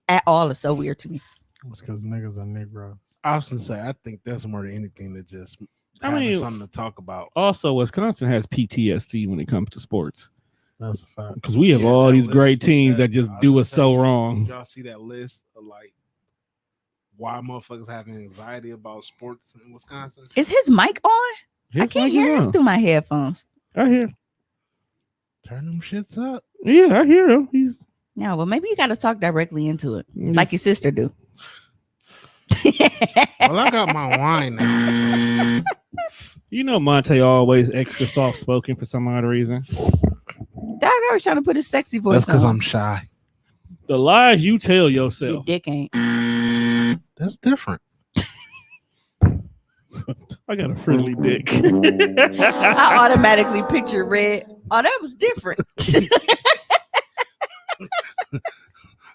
at all is so weird to me. It's because niggas are Negro. I was gonna say, I think that's more than anything that just I having mean- something to talk about. Also, Wisconsin has PTSD when it comes to sports That's a fact. because we have Yeah, all that these list- great teams that just I was do gonna us say, so Did wrong. y'all see that list of like why motherfuckers having anxiety about sports in Wisconsin? Is his mic on? I His can't mic hear is him on. through my headphones. I hear. Turn them shits up. Yeah, I hear him. He's No, well, maybe you got to talk directly into it, like your sister do. Well, I got my wine now. You know, Monte always extra soft spoken for some odd reason. Dog, I was trying to put his sexy So. voice That's because on. I'm shy. The lies you tell Your yourself. dick ain't. That's different. I got a friendly dick. I automatically picture red. Oh, that was different.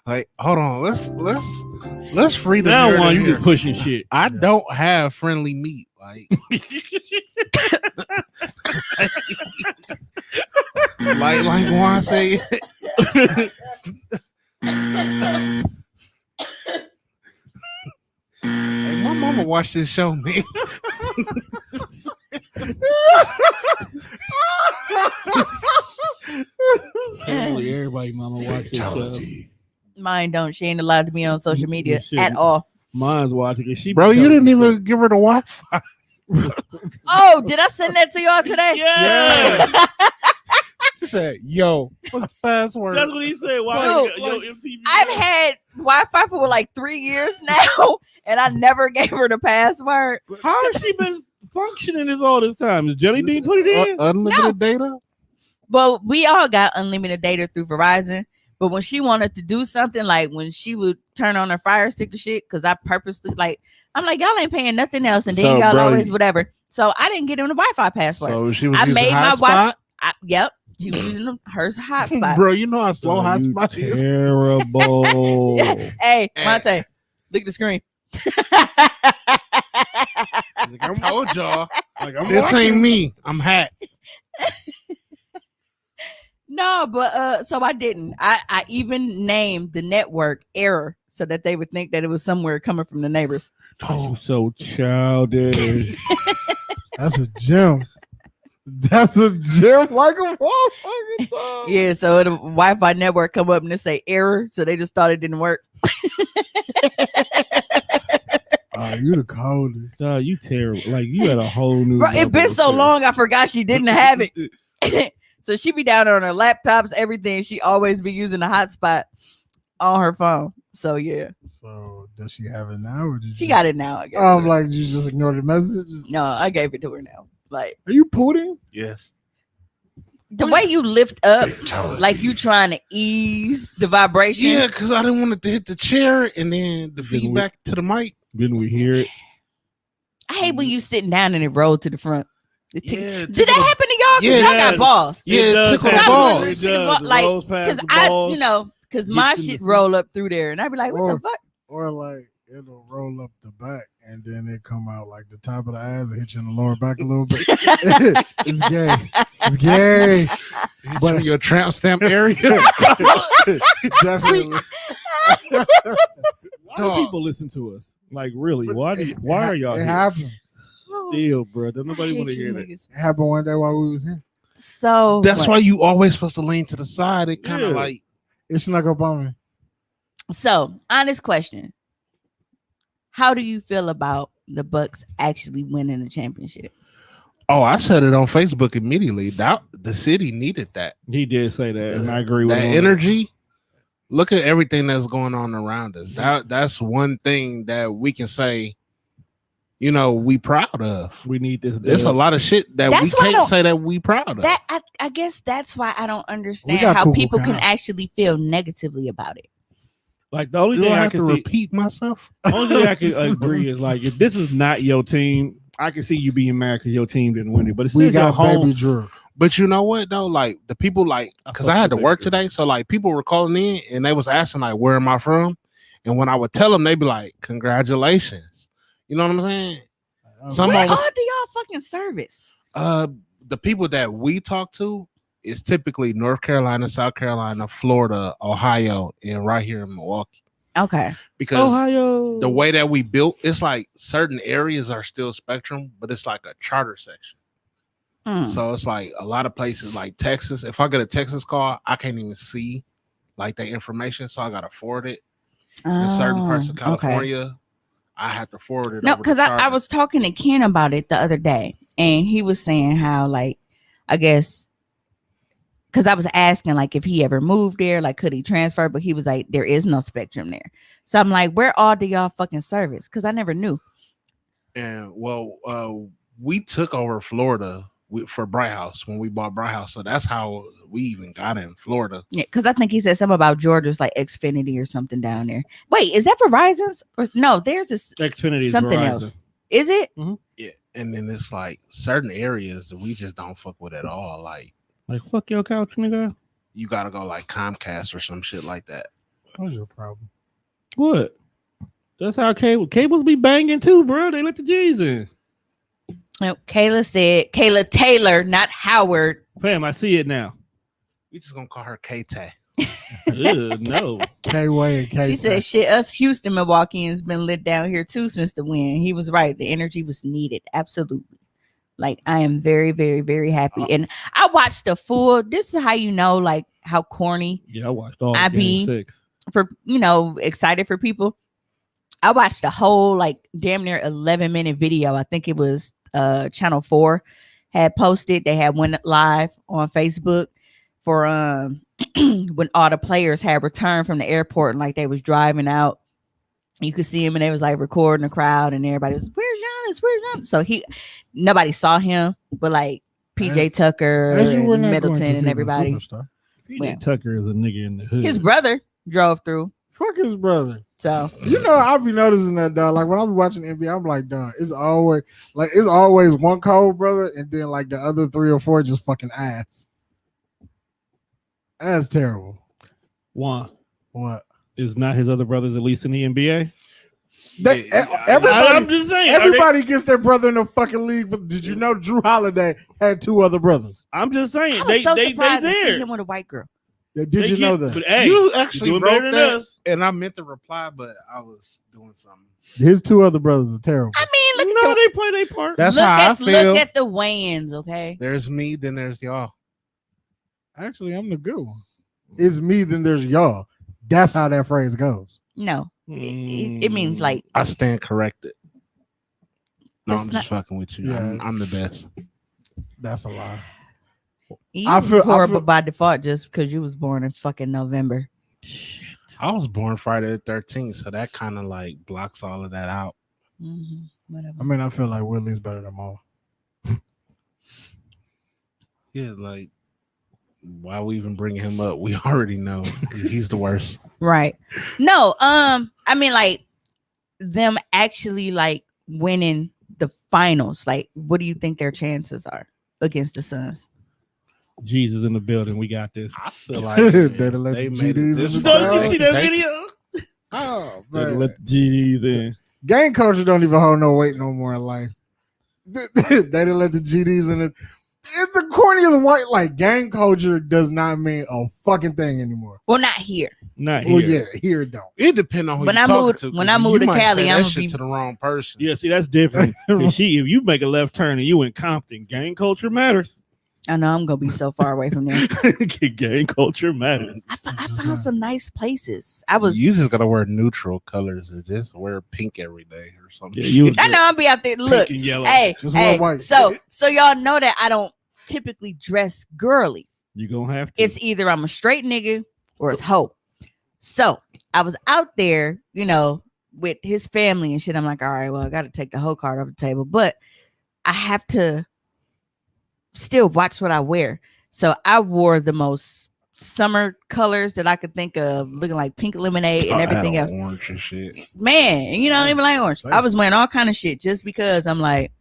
Like, hold on, let's free the Now narrative one, you here. just pushing shit. I don't have friendly meat. Like, like Juan say. Hey, my mama watched this show, man. Apparently, everybody mama watch this show. Mine don't. She ain't allowed to be on social media You shouldn't. at all. Mine's watching it. She Bro, you didn't even give her the Wi-Fi. Oh, did I send that to y'all today? Yeah. He said, "Yo, what's the password?" That's what he said. Why? Dude, Yo, MTV. I've had Wi-Fi for like 3 years now, and I never gave her the password. How has she been functioning this all this time? Is Jelly Bean put it in? Unlimited data. But we all got unlimited data through Verizon. But when she wanted to do something, like when she would turn on her Fire Stick or shit, because I purposely I'm like, y'all ain't paying nothing else, and then So, y'all bro, always whatever. So I didn't get him the Wi-Fi password. So she was I using made my hotspot. Yep, she was using her hotspot. Bro, you know how slow Oh, you hotspot is. terrible. Hey, Monte, look at the screen. I told y'all, Like, I'm this watching. ain't me. I'm hat. No, but so I didn't. I even named the network Error so that they would think that it was somewhere coming from the neighbors. Oh, so childish. That's a gem. That's a gem like a motherfucking dog. Yeah, so the Wi-Fi network come up and they say error, so they just thought it didn't work. Oh, you the coldest. Dog, you terrible. Like, you had a whole new. Bro, it been level so of long, I forgot she didn't have it. So she be down on her laptops, everything. She always be using the hotspot on her phone. So yeah, So does she have it now, or did she you? got it now. I guess. I'm like, you just ignore the message. No, I gave it to her now. Like, Are you pudding? Yes. the way you lift up, like you trying to ease the vibration. Yeah, because I didn't want it to hit the chair and then the Didn't feedback to the mic. Didn't we hear it? I hate when you sitting down and it rolled to the front. Yeah, Did that happen to y'all? Because Yeah, y'all it got does. balls. Yeah, it does tickle happen. the balls. It does. It Like, rolls past because the I, balls, because my gets in the shit seat. roll up through there, and I'd be like, what Or- the fuck? Or like it'll roll up the back and then it come out like the top of the eyes and hit you in the lower back a little bit. It's gay. It's gay. Hit But- you in your tramp stamp area. Definitely. Why do Dog. people listen to us? Like, really? Why are y'all It here? happened. Still, bro. Don't I nobody hate want to you hear that. niggas. It happened one day while we was here. So That's what? why you always supposed to lean to the side. It kind of Yeah. like It snuck up on me. So, honest question. How do you feel about the Bucks actually winning the championship? oh, I said it on Facebook immediately. That the city needed that. He did say that, and I agree with That him. energy. Look at everything that's going on around us. That's one thing that we can say, we proud of. We need this. There's a lot of shit that That's we why I can't don't- say that we proud of. That I guess that's why I don't understand got how Google people can Count. actually feel negatively about it. Like, the only Do thing I I have can to see, repeat myself? only thing I can agree is like, if this is not your team, I can see you being mad because your team didn't win it. But it's We still your got home. baby Drew. But you know what though? Like the people because I had to fuck with work Baby today, so like people were calling in and they was asking like, where am I from? And when I would tell them, they'd be like, congratulations. You know what I'm saying? Some Where of all us, do y'all fucking service? the people that we talk to is typically North Carolina, South Carolina, Florida, Ohio, and right here in Milwaukee. Okay. Because Ohio. the way that we built, it's like certain areas are still Spectrum, but it's like a charter section. So it's like a lot of places like Texas. If I get a Texas call, I can't even see like the information, so I gotta forward it. In certain parts of Okay. California, I have to forward it. No, over to because I charter. was talking to Ken about it the other day, and he was saying how, like, I guess, because I was asking, like, if he ever moved there, like, could he transfer? But he was like, there is no Spectrum there. So I'm like, where all do y'all fucking service? Because I never knew. And we took over Florida for Bright House when we bought Bright House, so that's how we even got in Florida. Yeah, because I think he said something about Georgia's like Xfinity or something down there. Wait, is that Verizon's? Or no, there's this Xfinity is something Verizon. else. Is it? Yeah, and then it's like certain areas that we just don't fuck with at all. Like Like, fuck your couch, nigga. you gotta go like Comcast or some shit like that. What's your problem? What? That's how cables be banging too, bro. They let the G's in. No, Kayla Taylor, not Howard. Fam, I see it now. We just gonna call her K-Tay. Ew, no. K-Way and K. She said, shit, us Houston Milwaukeeans been lit down here too since the win. He was right. The energy was needed. Absolutely. Like, I am very, very, very happy. And I watched the full. This is how you know, like, how corny Yeah, I watched all I Game be- 6. for, excited for people. I watched the whole, like, damn near 11-minute video. I think it was Channel 4 had posted. They had went live on Facebook for when all the players had returned from the airport and like they was driving out. You could see him and they was like recording the crowd and everybody was, where's Giannis? Where's Giannis? So nobody saw him, but like PJ Tucker As you were and not going Middleton to see and the everybody. superstar. PJ Well, Tucker is a nigga in the hood. His brother drove through. Fuck his brother. So You know, I'll be noticing that, dog. Like when I'm watching NBA, I'm like, dog, it's always one cold brother, and then like the other 3 or 4 just fucking ass. That's terrible. Juan What? is not his other brothers, at least in the NBA. Everybody, I'm just saying. everybody gets their brother in the fucking league. But did you know Drew Holiday had 2 other brothers? I'm just saying. I was They so they surprised to see there. him with a white girl. Yeah, did you know that? But hey, You you actually doing wrote better than that, us. and I meant to reply, but I was doing something. His 2 other brothers are terrible. I mean, look No, at they play their part. That's look how I feel. Look at the weigh-ins, okay? There's me, then there's y'all. Actually, I'm the good one. It's me, then there's y'all. That's how that phrase goes. No, it means like I stand corrected. No, That's I'm just fucking with you. Yeah. I'm the best. That's a lie. you I feel- horrible by default just because you was born in fucking November. I was born Friday the 13th, so that kind of like blocks all of that out. Whatever. I mean, I feel like Willie's better than Mo. Yeah, like Why we even bringing him up? We already know he's the worst. Right. No, I mean like them actually like winning the finals. Like, what do you think their chances are against the Suns? Jesus in the building. We got this. I feel like They done let they the made it GDs this in the far. crowd. Don't They you see can that take it. video? Oh They man, let the GDs in. gang culture don't even hold no weight no more in life. They didn't let the GDs in it. It's the corniest white. Like gang culture does not mean a fucking thing anymore. Well, not here. Not here. Well, yeah, here it don't. It depends on who When you I talking moved- to. when 'cause I moved you to might Cali, say that I'ma shit be- to the wrong person. Yeah, see, that's different. 'Cause if you make a left turn and you in Compton, gang culture matters. I know I'm gonna be so far away from there. Gang culture matters. I found some nice places. I was. You just gotta wear neutral colors or just wear pink every day or something. Yeah, you. I know I'll be out there. Look, Pink and yellow. hey, Just wear hey. white. So y'all know that I don't typically dress girly. You gonna have to. It's either I'm a straight nigga or it's hoe. So I was out there, you know, with his family and shit. I'm like, all right, well, I got to take the hoe card off the table, but I have to still watch what I wear. So I wore the most summer colors that I could think of, looking like pink lemonade and everything else. Orange and shit. Man, you know, I don't even like orange. Same. I was wearing all kind of shit just because I'm like,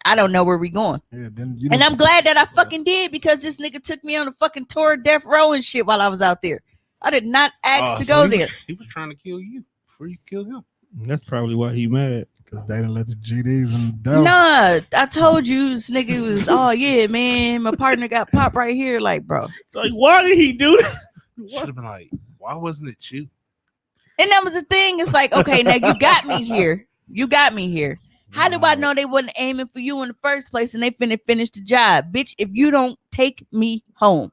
I don't know where we going. Yeah, then you And know- I'm glad that I fucking did because this nigga took me on a fucking tour of death row and shit while I was out there. I did not ask to go there. He was trying to kill you before you killed him. That's probably why he mad. Because they didn't let the GDs in the dough. Nah, I told you this nigga was, oh yeah, man, my partner got popped right here. Like, bro. Like, why did he do that? Should have been like, why wasn't it you? And that was the thing. It's like, okay, now you got me here. You got me here. How do I know they wasn't aiming for you in the first place and they finna finish the job? Bitch, if you don't take me home.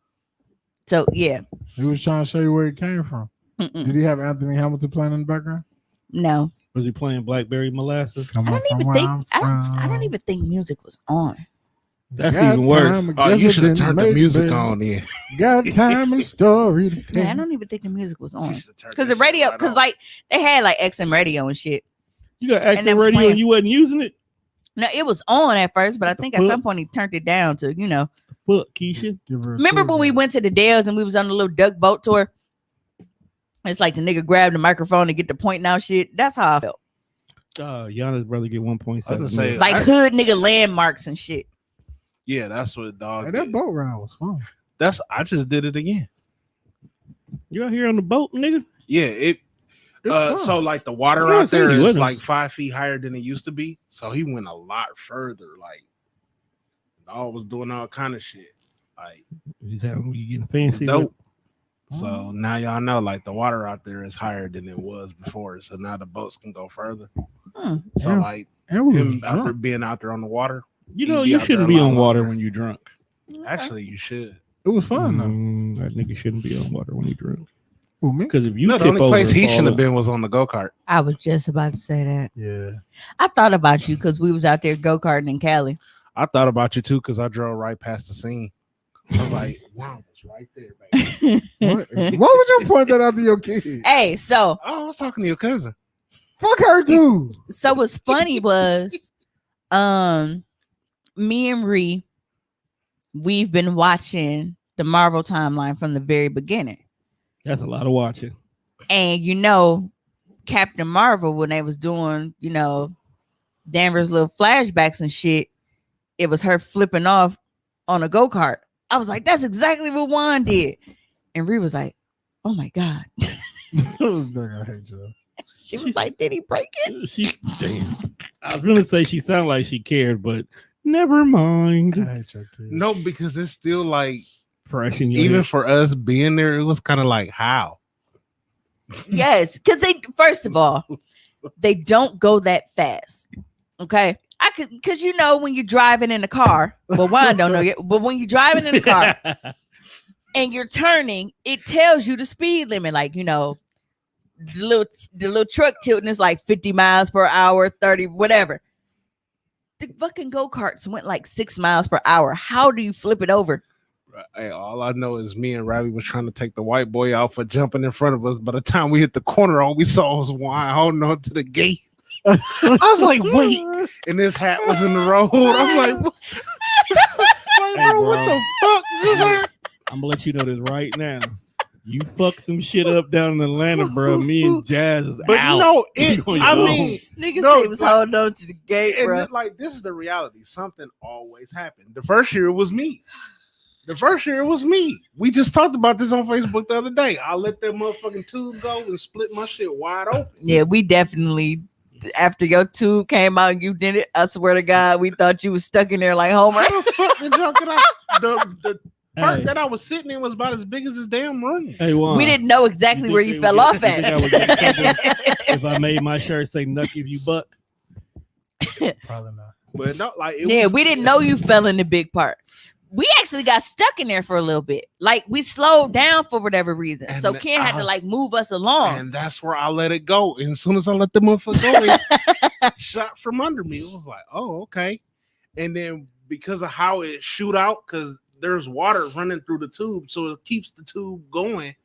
So yeah. He was trying to show you where he came from. Mm-mm. Did he have Anthony Hamilton playing in the background? No. Was he playing Blackberry Molasses? Come I on don't from even where think I'm I don't from. even think music was on. That's Got even worse. time, Oh, guess you it should have didn't turned the make music it. on then. Got time and story to Man, tell. I don't even think the music was on. You should've turned Because that the radio, shit right because on. like they had like XM radio and shit. You got And accent that was radio playing. and you wasn't using it? No, it was on at first, but I the think at fuck? some point he turned it down to, you know. Fuck, Keisha. Give her a Remember tour when we guide. went to the Dales and we was on the little duck boat tour? It's like the nigga grabbed the microphone to get the point now shit. That's how I felt. Gianna's brother get 1.7 I was gonna say, million. Like hood nigga landmarks and shit. Yeah, that's what dog. Hey, that did. boat ride was fun. I just did it again. You out here on the boat, nigga? Yeah, it. It's fun. So like the water Yeah, out there somebody is with like us. 5 feet higher than it used to be. So he went a lot further. Like, dog was doing all kind of shit. Like, He's having you getting fancy. dope. with- So now y'all know, like the water out there is higher than it was before. So now the boats can go further. Hmm. So Yeah. like And we was him out there drunk. being out there on the water. You know, He'd be you out shouldn't there a be lot on water longer. when you're drunk. Actually, you should. It was fun though. That nigga shouldn't be on water when you're drunk. Who, me? Because if you No, tip the only over place and he fall shouldn't have up- been was on the go kart. I was just about to say that. Yeah. I thought about you because we was out there go-karting in Cali. I thought about you too because I drove right past the scene. I was like, wow, it's right there, baby. What? Why would you point that out to your kid? Hey, so Oh, I was talking to your cousin. Fuck her too. what's funny was me and Ree, we've been watching the Marvel timeline from the very beginning. That's a lot of watching. And you know, Captain Marvel, when they was doing, you know, Danvers' little flashbacks and shit, it was her flipping off on a go-kart. I was like, that's exactly what Juan did. And Ree was like, oh my God. I hate you. She was like, did he break it? She damn. I was gonna say she sounded like she cared, but never mind. I hate your kid. No, because it's still like, Fresh in your even head. for us being there, it was kind of like, how? Yes, because they, first of all, they don't go that fast. Okay. I could, because you know, when you're driving in the car, well, Juan don't know yet, but when you're driving in the car and you're turning, it tells you the speed limit. Like, you know, the little truck tilting is like 50 miles per hour, 30, whatever. The fucking go-karts went like 6 miles per hour. How do you flip it over? Hey, all I know is me and Ravi was trying to take the white boy out for jumping in front of us. By the time we hit the corner, all we saw was Juan holding on to the gate. I was like, wait. And his hat was in the road. I'm like, what? Like, Hey, bro, what bro. the fuck just happened? I'm gonna let you know this right now. You fuck some shit up down in Atlanta, bro. Me and Jazz is But out. no, We going I home. mean, Nigga no, said he was like- holding on to the gate, and bro. like this is the reality. Something always happened. The first year it was me. We just talked about this on Facebook the other day. I let that motherfucking tube go and split my shit wide open. Yeah, we definitely. After your tube came out and you did it, I swear to God, we thought you was stuck in there like Homer. How the fuck did y'all get the part Hey, that I was sitting in was about as big as this damn room. hey, Juan, We didn't know exactly think where they you would fell get- off you think I would get in at. if I made my shirt say "Nuck if you buck"? Probably not. But no, like it Yeah, was, we didn't know you fell in the big part. We actually got stuck in there for a little bit. Like we slowed down for whatever reason. And So Ken had to like move us along. and that's where I let it go. And as soon as I let the motherfucker go, it shot from under me. It was like, oh, okay. And then because of how it shoot out, because there's water running through the tube, so it keeps the tube going.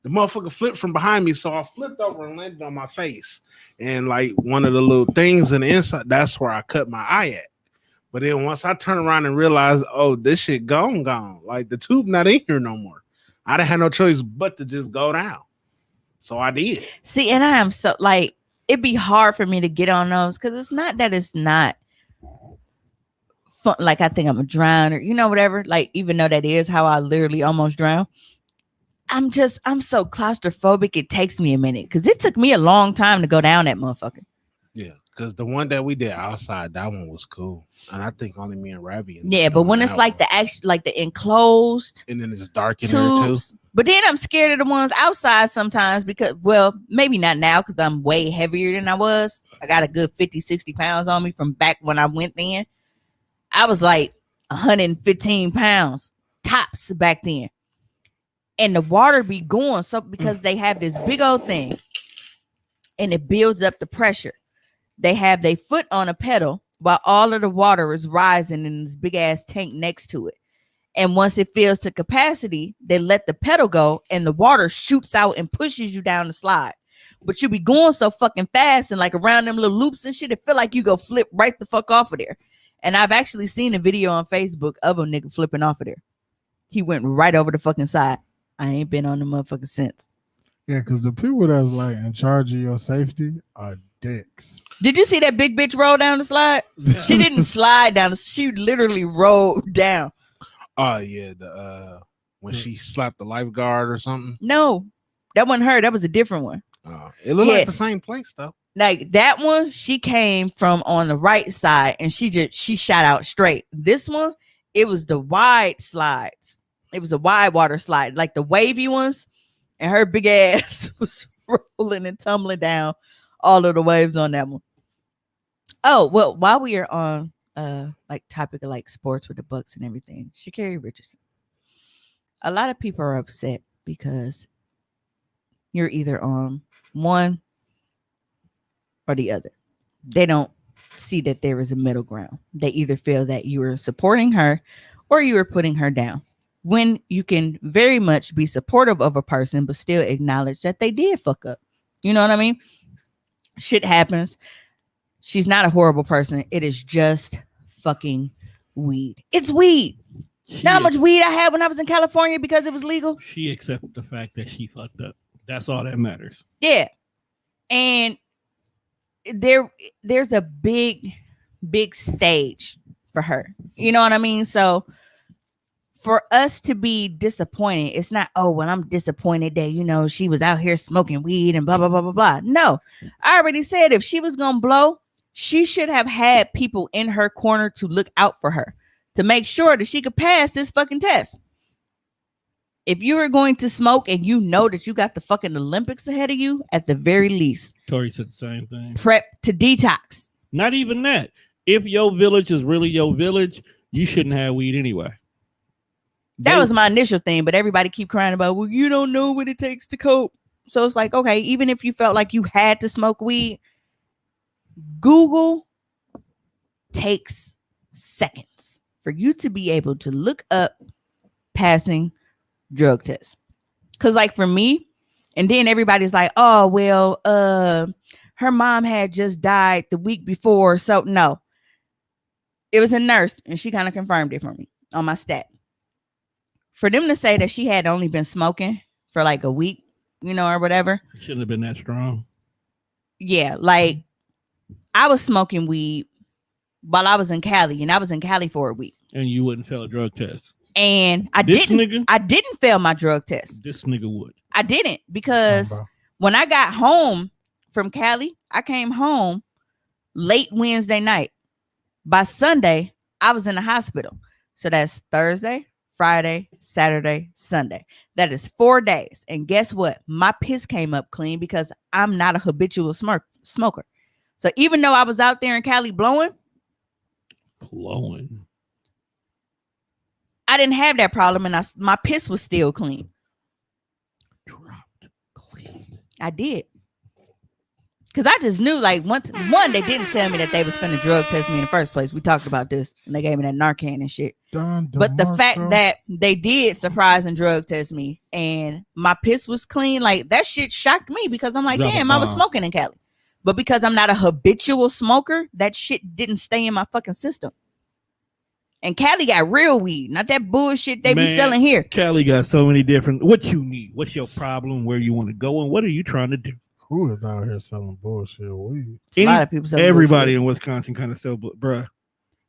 The motherfucker flipped from behind me, so I flipped over and landed on my face. And like one of the little things in the inside, that's where I cut my eye at. But then once I turn around and realize, oh, this shit gone. Like the tube not in here no more. I didn't have no choice but to just go down. So I did. See, and I am so like it'd be hard for me to get on those because it's not that it's not fun. Like I think I'm a drown or whatever. Like even though that is how I literally almost drowned. I'm so claustrophobic. It takes me a minute because it took me a long time to go down that motherfucker. Yeah, because the one that we did outside, that one was cool. And I think only me and Ravi. Yeah, but when it's like the actual, like the enclosed and then it's dark in there too. tubes, but then I'm scared of the ones outside sometimes because, well, maybe not now because I'm way heavier than I was. I got a good 50, 60 pounds on me from back when I went then. I was like 115 pounds tops back then. And the water be going so because they have this big old thing and it builds up the pressure. They have their foot on a pedal while all of the water is rising in this big ass tank next to it. And once it fills to capacity, they let the pedal go and the water shoots out and pushes you down the slide. But you be going so fucking fast and like around them little loops and shit, it feel like you go flip right the fuck off of there. And I've actually seen a video on Facebook of a nigga flipping off of there. He went right over the fucking side. I ain't been on the motherfucker since. Yeah, because the people that's like in charge of your safety are dicks. Did you see that big bitch roll down the slide? She didn't slide down. She literally rolled down. Oh yeah, the when she slapped the lifeguard or something. No, that wasn't her. That was a different one. It looked Yeah. like the same place though. Like that one, she came from on the right side and she shot out straight. This one, it was the wide slides. It was a wide water slide, like the wavy ones, and her big ass was rolling and tumbling down all of the waves on that one. Oh, well, while we are on like topic of like sports with the Bucks and everything, Sha'Carri Richardson. A lot of people are upset because you're either on one or the other. They don't see that there is a middle ground. They either feel that you are supporting her or you are putting her down. When you can very much be supportive of a person, but still acknowledge that they did fuck up. You know what I mean? Shit happens. She's not a horrible person. It is just fucking weed. It's weed. Know how much weed I had when I was in California because it was legal? She accepted the fact that she fucked up. That's all that matters. Yeah. And there's a big stage for her. You know what I mean? So for us to be disappointed, it's not, oh, well, I'm disappointed that, she was out here smoking weed and blah, blah, blah, blah, blah. No, I already said if she was going to blow, she should have had people in her corner to look out for her, to make sure that she could pass this fucking test. If you were going to smoke and you know that you got the fucking Olympics ahead of you, at the very least, Tori said the same thing. prep to detox. Not even that. If your village is really your village, you shouldn't have weed anyway. That was my initial thing, but everybody keep crying about, well, you don't know what it takes to cope. So it's like, okay, even if you felt like you had to smoke weed, Google takes seconds for you to be able to look up passing drug tests. Because like for me, and then everybody's like, oh, well, her mom had just died the week before. So no, it was a nurse and she kind of confirmed it for me on my stat. for them to say that she had only been smoking for like a week, or whatever. Shouldn't have been that strong. Yeah, like I was smoking weed while I was in Cali, and I was in Cali for a week. And you wouldn't fail a drug test. And I This didn't. nigga? I didn't fail my drug test. This nigga would. I didn't because when I got home from Cali, I came home late Wednesday night. By Sunday, I was in the hospital. So that's Thursday, Friday, Saturday, Sunday. That is 4 days. And guess what? My piss came up clean because I'm not a habitual smoker. So even though I was out there in Cali blowing, I didn't have that problem, and my piss was still clean. Dropped clean. I did. Because I just knew, like, one, they didn't tell me that they was finna drug test me in the first place. We talked about this, and they gave me that Narcan and shit. But the fact that they did surprise and drug test me, and my piss was clean, like, that shit shocked me because I'm like, damn, I was smoking in Cali. But because I'm not a habitual smoker, that shit didn't stay in my fucking system. And Cali got real weed, not that bullshit they be selling here. Cali got so many different. What you need? What's your problem? Where you want to go? And what are you trying to do? Who is out here selling bullshit weed? A lot of people selling everybody bullshit. in Wisconsin kind of sell, bruh.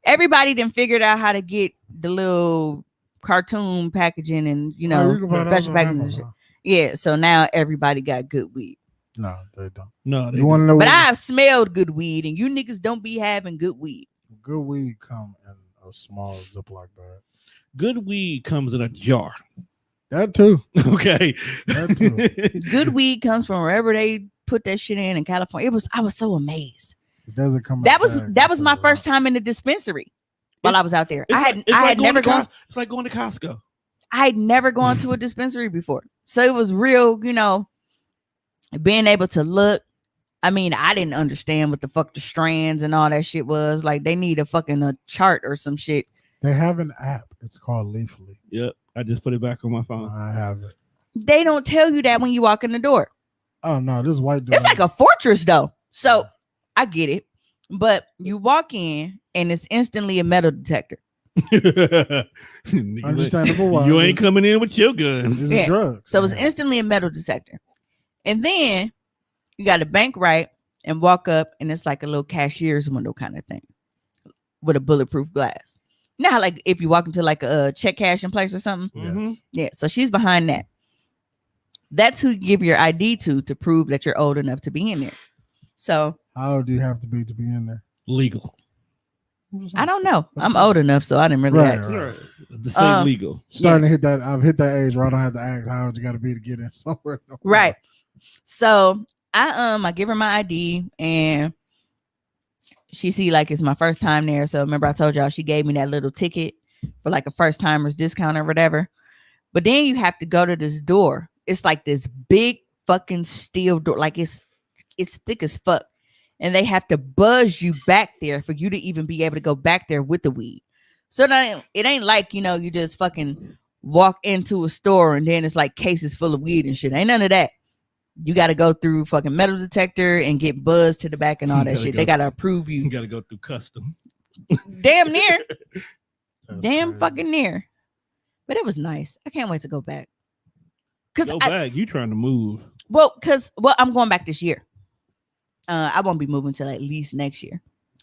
Everybody done figured out how to get the little cartoon packaging and special packaging and shit. Yeah, so now everybody got good weed. No, they don't. No, you want to know? But I've smelled good weed, and you niggas don't be having good weed. Good weed come in a small Ziploc bag. Good weed comes in a jar. That too. Okay. That too. Good weed comes from wherever they put that shit in California. I was so amazed. It doesn't come. That was my first time in the dispensary while I was out there. I had never gone. It's like going to Costco. I had never gone to a dispensary before, so it was real. Being able to look. I mean, I didn't understand what the fuck the strands and all that shit was. Like, they need a chart or some shit. They have an app. It's called Leafly. Yep. I just put it back on my phone. I have it. They don't tell you that when you walk in the door. Oh, no. This white dude. It's like a fortress, though. So, I get it. But you walk in, and it's instantly a metal detector. Understandable. You ain't coming in with your gun. This is drugs. So, it's instantly a metal detector. And then you got to bank right and walk up, and it's like a little cashier's window kind of thing with a bulletproof glass. Now, like if you walk into like a check cashing place or something. Yes. Yeah. So she's behind that. That's who you give your ID to prove that you're old enough to be in there. So how old do you have to be in there? Legal. I don't know. I'm old enough, so I didn't really ask. Right. The same legal. Starting to hit that. I've hit that age where I don't have to ask how old you got to be to get in somewhere. Right. So I give her my ID, and she see like it's my first time there. So remember I told y'all she gave me that little ticket for like a first timers discount or whatever. But then you have to go to this door. It's like this big fucking steel door. Like it's thick as fuck. And they have to buzz you back there for you to even be able to go back there with the weed. So it ain't like, you just fucking walk into a store and then it's like cases full of weed and shit. Ain't none of that. You got to go through fucking metal detector and get buzzed to the back and all that shit. They got to approve you. You got to go through custom. Damn near. Damn fucking near. But it was nice. I can't wait to go back. Go back. You trying to move. Well, I'm going back this year. I won't be moving till at least next year.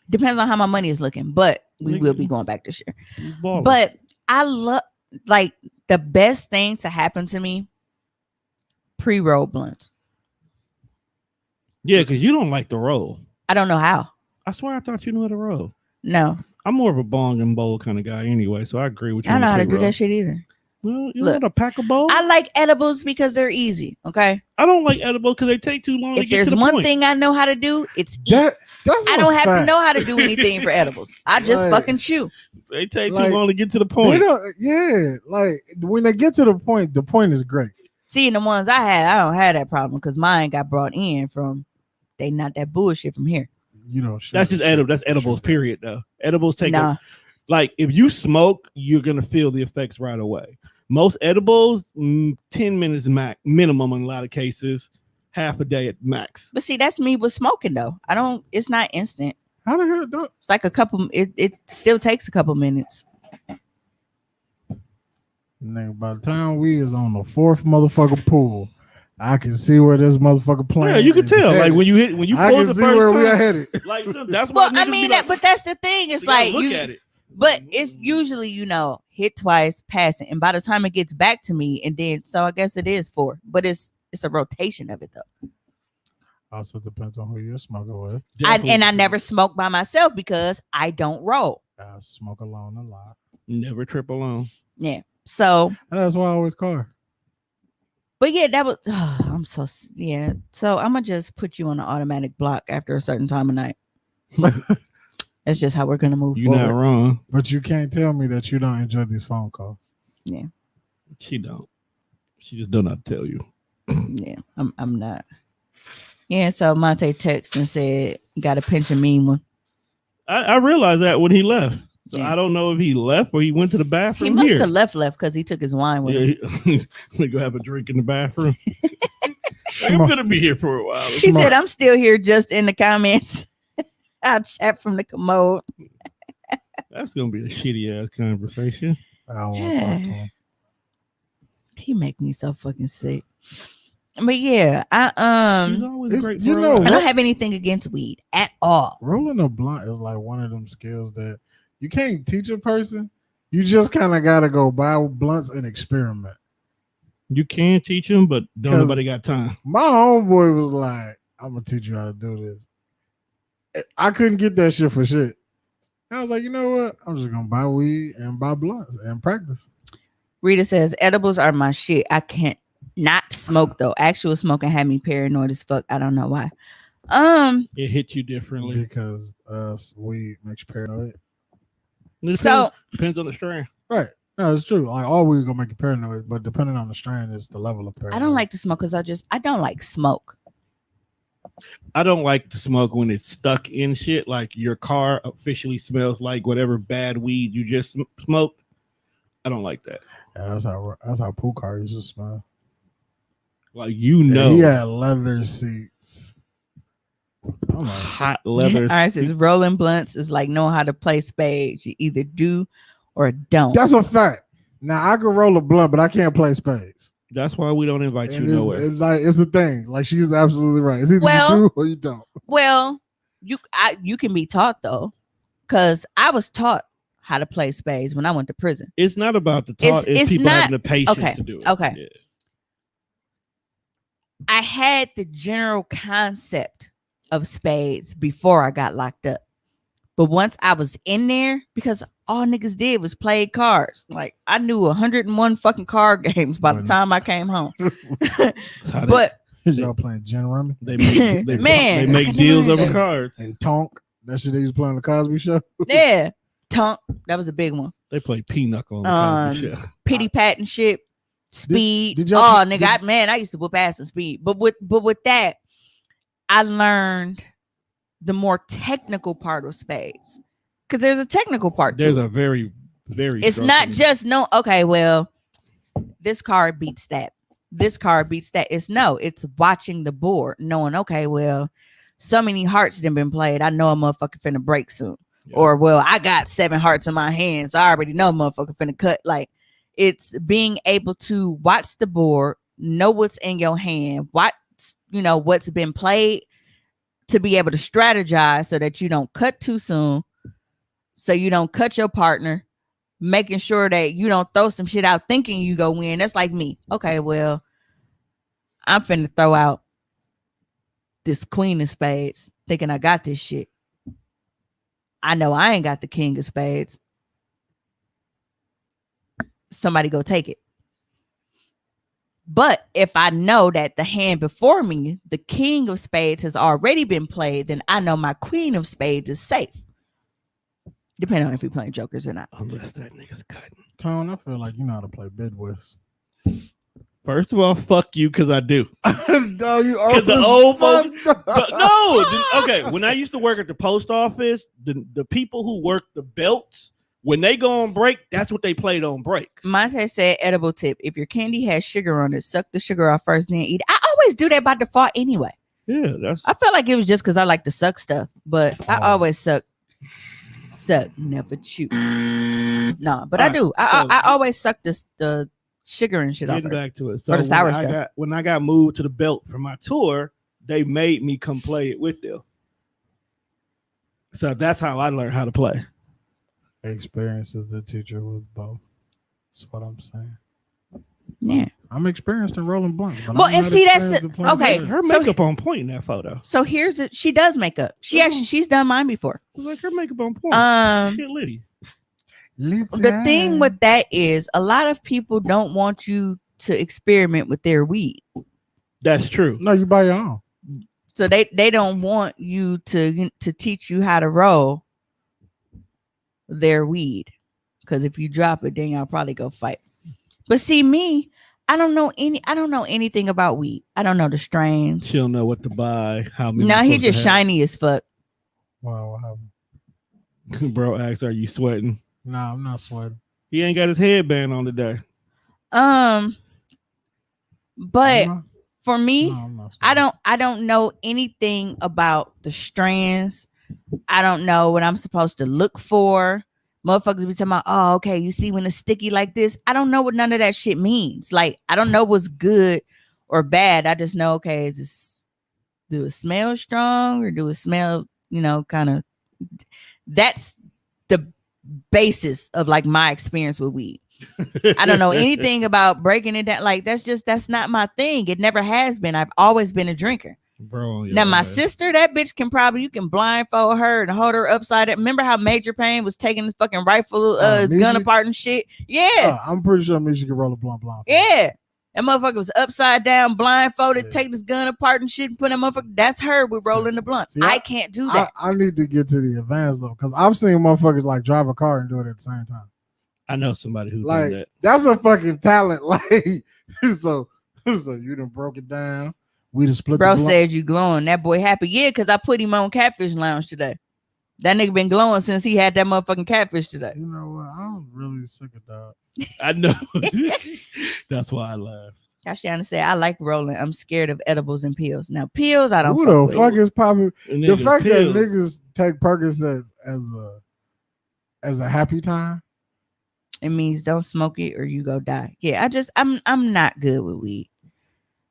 Depends on how my money is looking. But we will be going back this year. Baller. But I love, like, the best thing to happen to me, pre-roll blunts. Yeah, because you don't like the roll. I don't know how. I swear I thought you knew how to roll. No. I'm more of a bong and bowl kind of guy anyway, so I agree with you. I don't know how to do that shit either. Well, you know how to pack a bowl? I like edibles because they're easy, okay? I don't like edibles because they take too long to get to the point. If there's one thing I know how to do, it's eat. I don't have to know how to do anything for edibles. I just fucking chew. They take too long to get to the point. Like when they get to the point is great. See, the ones I had, I don't have that problem because mine got brought in from, they not that bullshit from here. That's just edible. That's edibles, period, though. Edibles take like if you smoke, you're gonna feel the effects right away. Most edibles, 10 minutes minimum in a lot of cases, half a day at max. But see, that's me with smoking though. It's not instant. How the hell do it? It's like it still takes a couple minutes. Nigga, by the time we is on the fourth motherfucker pool, I can see where this motherfucker playing. Yeah, you can tell. Headed. Like when you I pull can the see first where time, we are headed. like that's why. Well, I mean, but that's the thing. It's like look you at it. But it's usually, hit twice, passing, and by the time it gets back to me, and then so I guess it is 4. But it's a rotation of it though. Also depends on who you're smoking with. I never smoke by myself because I don't roll. I smoke alone a lot. Never trip alone. Yeah. So and that's why I always call her. But yeah, that was I'm so yeah. So I'm gonna just put you on an automatic block after a certain time of night. That's just how we're gonna move You're forward. not wrong. But you can't tell me that you don't enjoy these phone calls. Yeah. She don't. She just don't not tell you. Yeah, I'm not. Yeah, so Monte texted and said, got a pinch of mean one. I realized that when he left. So Yeah. I don't know if he left or he went to the He bathroom must here. have left because he took his wine with him. Yeah, we go have a drink in the bathroom. I'm gonna be here for a while. He said, I'm still here just in the comments. I'll chat from the commode. That's gonna be a shitty ass conversation. I don't want to talk to him. He make me so fucking sick. But yeah, He's always it's- great. you for a know, laugh. I don't have anything against weed at all. Rolling a blunt is like one of them skills that you can't teach a person. You just kind of got to go buy blunts and experiment. You can teach him, but don't 'Cause- nobody got time. My homeboy was like, I'm going to teach you how to do this. I couldn't get that shit for shit. I was like, you know what? I'm just going to buy weed and buy blunts and practice. Rita says, edibles are my shit. I can't not smoke though. Actual smoking had me paranoid as fuck. I don't know why. It hit you differently. Because weed makes you paranoid. It So depends on the strain. Right. No, it's true. Like all weed gonna make you paranoid, but depending on the strain, it's the level of paranoid. I don't like to smoke because I don't like smoke. I don't like to smoke when it's stuck in shit. Like your car officially smells like whatever bad weed you just smoked. I don't like that. Yeah, that's how pool car used to smell. Like know, he had leather seats. I'm like, hot leather. All right, says rolling blunts is like knowing how to play spades. You either do or don't. that's a fact. Now I can roll a blunt, but I can't play spades. That's why we don't invite you And nowhere. it's the thing. Like she's absolutely right. It's either you do or you don't. Well, you can be taught though, because I was taught how to play spades when I went to prison. It's not about the talk. It's people not- having the patience okay, to do it. okay. Yeah. I had the general concept of spades before I got locked up. But once I was in there, because all niggas did was play cards. Like I knew 101 fucking card games by the time I came home. But Y'all playing gin rummy They make, Man, they make I can deals never- over cards. and Tonk. That shit they used to play on the Cosby Show. yeah, Tunk, that was a big one. They play pinochle on the Cosby Show. Pity pat and shit. Speed. did y'all- oh, nigga, I used to whoop ass and speed. But with that, I learned the more technical part of spades. Because there's a technical part There's to it. a very, very. It's not just no, okay, well, this card beats that. This card beats that. It's watching the board, knowing, okay, well, so many hearts done been played. I know a motherfucker finna break soon. Yeah. Or, well, I got 7 hearts in my hands. So I already know a motherfucker finna cut. Like, it's being able to watch the board, know what's in your hand, what's been played, to be able to strategize so that you don't cut too soon, so you don't cut your partner, making sure that you don't throw some shit out thinking you go win. That's like me. Okay, well, I'm finna throw out this queen of spades thinking I got this shit. I know I ain't got the king of spades. Somebody go take it. But if I know that the hand before me, the king of spades, has already been played, then I know my queen of spades is safe. Depending on if you're playing jokers or not. Unless that nigga's cutting. Tone, I feel like you know how to play bid whist. First of all, fuck you, because I do. No, you the old folks- But no, okay. When I used to work at the post office, the people who work the belts, when they go on break, that's what they played on breaks. Monte said, edible tip. If your candy has sugar on it, suck the sugar off first, then eat. I always do that by default anyway. Yeah, that's. I felt like it was just because I like to suck stuff, but I Oh. always suck, never chew. No, but I Alright, do. I always suck the sugar and shit off. Getting First. back to it. So Or the sour stuff. when I got moved to the belt for my tour, they made me come play it with them. So that's how I learned how to play. Experience is the teacher with both. That's what I'm saying. Yeah. I'm experienced in rolling blunts. Well, and see, that's okay. Her So- makeup on point in that photo. So here's it. She does makeup. She's done mine before. It was like her makeup on point. Shit, Liddy. The thing with that is a lot of people don't want you to experiment with their weed. That's true. No, you buy your own. So they don't want you to teach you how to roll their weed. Because if you drop it, then y'all probably go fight. But see me, I don't know anything about weed. I don't know the strains. She don't know what to buy. How many? No, he just shiny as fuck. Wow, what happened? Bro asked, "Are you sweating?" No, I'm not sweating. He ain't got his headband on today. But for me, No, I'm not sweating. I don't know anything about the strands. I don't know what I'm supposed to look for. Motherfuckers be talking about, oh, okay, you see when it's sticky like this. I don't know what none of that shit means. Like, I don't know what's good or bad. I just know, okay, do it smell strong or do it smell, kind of. That's the basis of like my experience with weed. I don't know anything about breaking it down. Like, that's not my thing. It never has been. I've always been a drinker. Bro, now my sister, that bitch you can blindfold her and hold her upside down. Remember how Major Payne was taking his fucking rifle, his gun apart and shit? Yeah. I'm pretty sure Misha can roll a blunt. Yeah. That motherfucker was upside down, blindfolded, taking his gun apart and shit, and put that motherfucker. That's her with rolling the blunt. See, I can't do that. I need to get to the advanced level because I've seen motherfuckers like drive a car and do it at the same time. I know somebody who like does that. That's a fucking talent. Like so you done broke it down. We just split. Bro said you glowing. That boy happy. Yeah, because I put him on Catfish Lounge today. That nigga been glowing since he had that motherfucking catfish today. You know what? I'm really sick of that. I know. That's why I laugh. Tashiana said, I like rolling. I'm scared of edibles and pills. Now, pills, I don't Who the fuck is popping? The fact pills. that niggas take Percocet as a happy time. It means don't smoke it or you go die. Yeah, I'm not good with weed.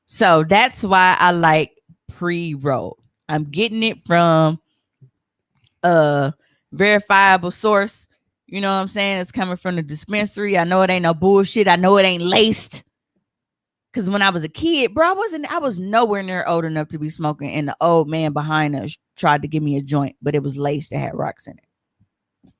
So that's why I like pre-roll. I'm getting it from a verifiable source. You know what I'm saying? It's coming from the dispensary. I know it ain't no bullshit. I know it ain't laced. Because when I was a kid, bro, I was nowhere near old enough to be smoking. And the old man behind us tried to give me a joint, but it was laced. It had rocks in it.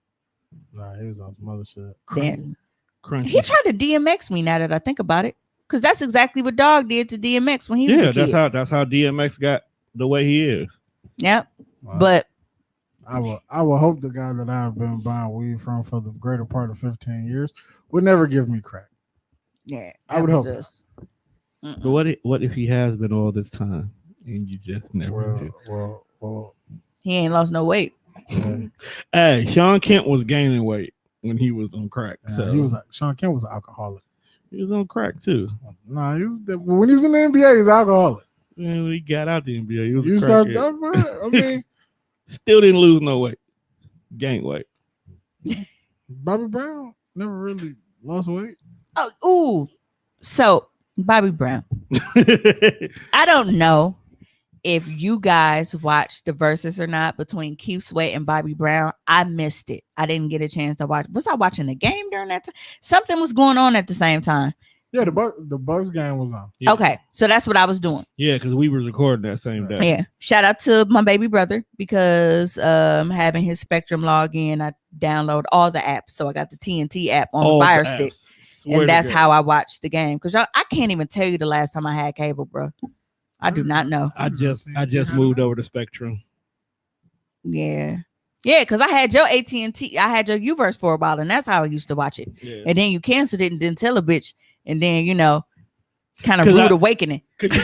Nah, he was on some other shit. Then Crunchy. he tried to DMX me now that I think about it. Because that's exactly what Dog did to DMX when he was a kid. that's how DMX got the way he is. Yep. Wow. But I will hope the guy that I've been buying weed from for the greater part of 15 years would never give me crack. yeah, I would hope. But what if he has been all this time and you just never knew? Well. he ain't lost no weight. Yeah. Hey, Sean Kemp was gaining weight when he was on crack. Yeah, So Sean Kemp was an alcoholic. he was on crack too. Nah, when he was in the NBA, he was alcoholic. Man, he got out the NBA. He was You a start crackhead. that, bro? I mean, Still didn't lose no weight. Gained weight. Bobby Brown never really lost weight. Oh, ooh. So Bobby Brown. I don't know if you guys watched the verses or not between Keith Sweat and Bobby Brown. I missed it. I didn't get a chance to watch. Was I watching the game during that time? Something was going on at the same time. Yeah, the Bucks game was on. Yeah. Okay, so that's what I was doing. Yeah, because we were recording that same day. Yeah. Shout out to my baby brother because having his Spectrum login, I download all the apps. So I got the TNT app on the Fire Stick. And that's how I watched the game. Because I can't even tell you the last time I had cable, bro. I do not know. I just moved over to Spectrum. Yeah. Yeah, because I had your AT&T. I had your Uverse for a while, and that's how I used to watch it. Yeah. And then you canceled it and didn't tell a bitch. And then, kind of rude awakening. Because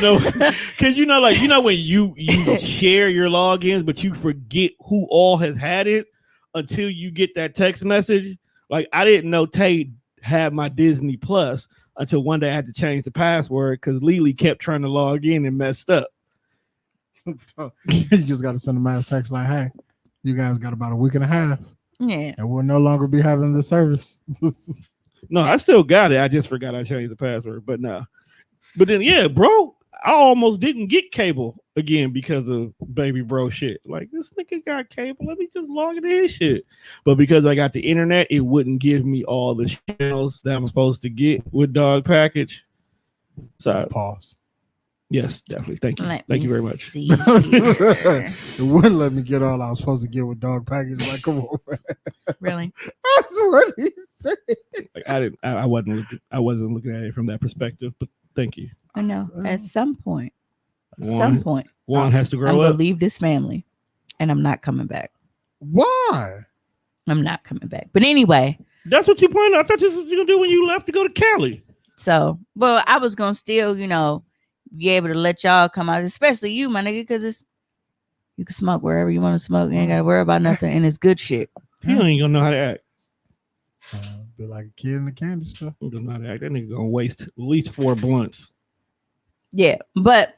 when you share your logins, but you forget who all has had it until you get that text message. Like, I didn't know Tay had my Disney Plus until one day I had to change the password because Lily kept trying to log in and messed up. You just got to send a mass text like, hey, you guys got about a week and a half. Yeah. And we'll no longer be having the service. No, I still got it. I just forgot I changed the password. But no. But then, yeah, bro, I almost didn't get cable again because of baby bro shit. Like, this nigga got cable. Let me just log into his shit. But because I got the internet, it wouldn't give me all the channels that I'm supposed to get with dog package. So, pause. Yes, definitely. Thank you. Let Thank you me very much. see It wouldn't let me get all I was supposed to get with dog package. Like, come on, man. Really? That's what he said. Like, I wasn't looking at it from that perspective, but thank you. I know. At some point, Juan has to I'm grow gonna up. leave this family, and I'm not coming back. Why? I'm not coming back. But anyway, That's what you planned. I thought this was what you gonna do when you left to go to Cali. so well, I was gonna still, be able to let y'all come out, especially you, my nigga, because you can smoke wherever you want to smoke. You ain't gotta worry about nothing, and it's good shit. He ain't gonna know how to act. Be like a kid in the candy store. He don't know how to act. That nigga gonna waste at least 4 blunts. Yeah, but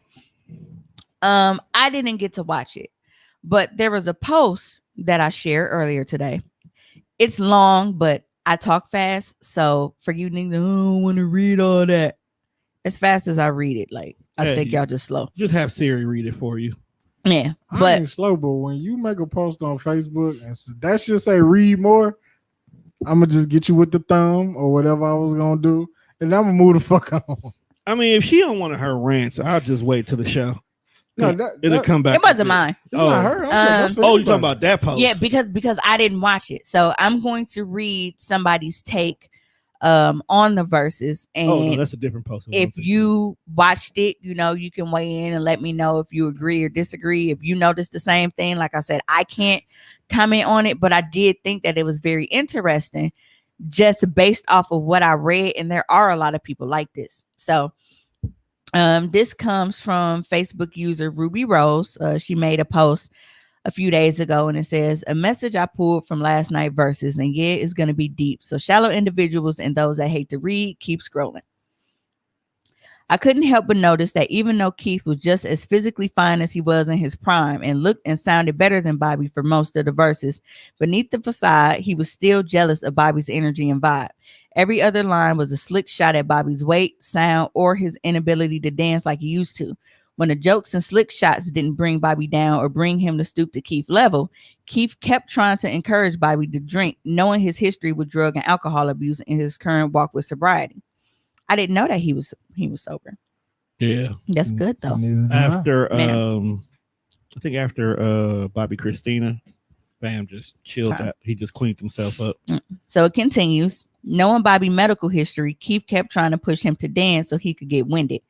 I didn't get to watch it, but there was a post that I shared earlier today. It's long, but I talk fast, so for you niggas, I don't want to read all that as fast as I read it. Like, I think y'all just slow. Just have Siri read it for you. Yeah, I but ain't slow, but when you make a post on Facebook and that should say read more, I'm gonna just get you with the thumb or whatever I was gonna do, and I'm gonna move the fuck on. I mean, if she don't want her rants, I'll just wait till the show. No, It'll come back. it wasn't mine. It's not her. That's for Oh, you everybody. talking about that post? Yeah, because I didn't watch it, so I'm going to read somebody's take on the verses, and no, that's a different post. if you watched it, you can weigh in and let me know if you agree or disagree. If you noticed the same thing, like I said, I can't comment on it, but I did think that it was very interesting just based off of what I read, and there are a lot of people like this. So this comes from Facebook user Ruby Rose. She made a post a few days ago, and it says, a message I pulled from last night verses, and yeah, it's going to be deep. So shallow individuals and those that hate to read, keep scrolling. I couldn't help but notice that even though Keith was just as physically fine as he was in his prime and looked and sounded better than Bobby for most of the verses, beneath the facade, he was still jealous of Bobby's energy and vibe. Every other line was a slick shot at Bobby's weight, sound, or his inability to dance like he used to. When the jokes and slick shots didn't bring Bobby down or bring him to stoop to Keith's level, Keith kept trying to encourage Bobby to drink, knowing his history with drug and alcohol abuse and his current walk with sobriety. I didn't know that he was sober. Yeah, that's good though. After I think after Bobby Christina, Bam just chilled out. He just cleaned himself up. So it continues. Knowing Bobby's medical history, Keith kept trying to push him to dance so he could get winded.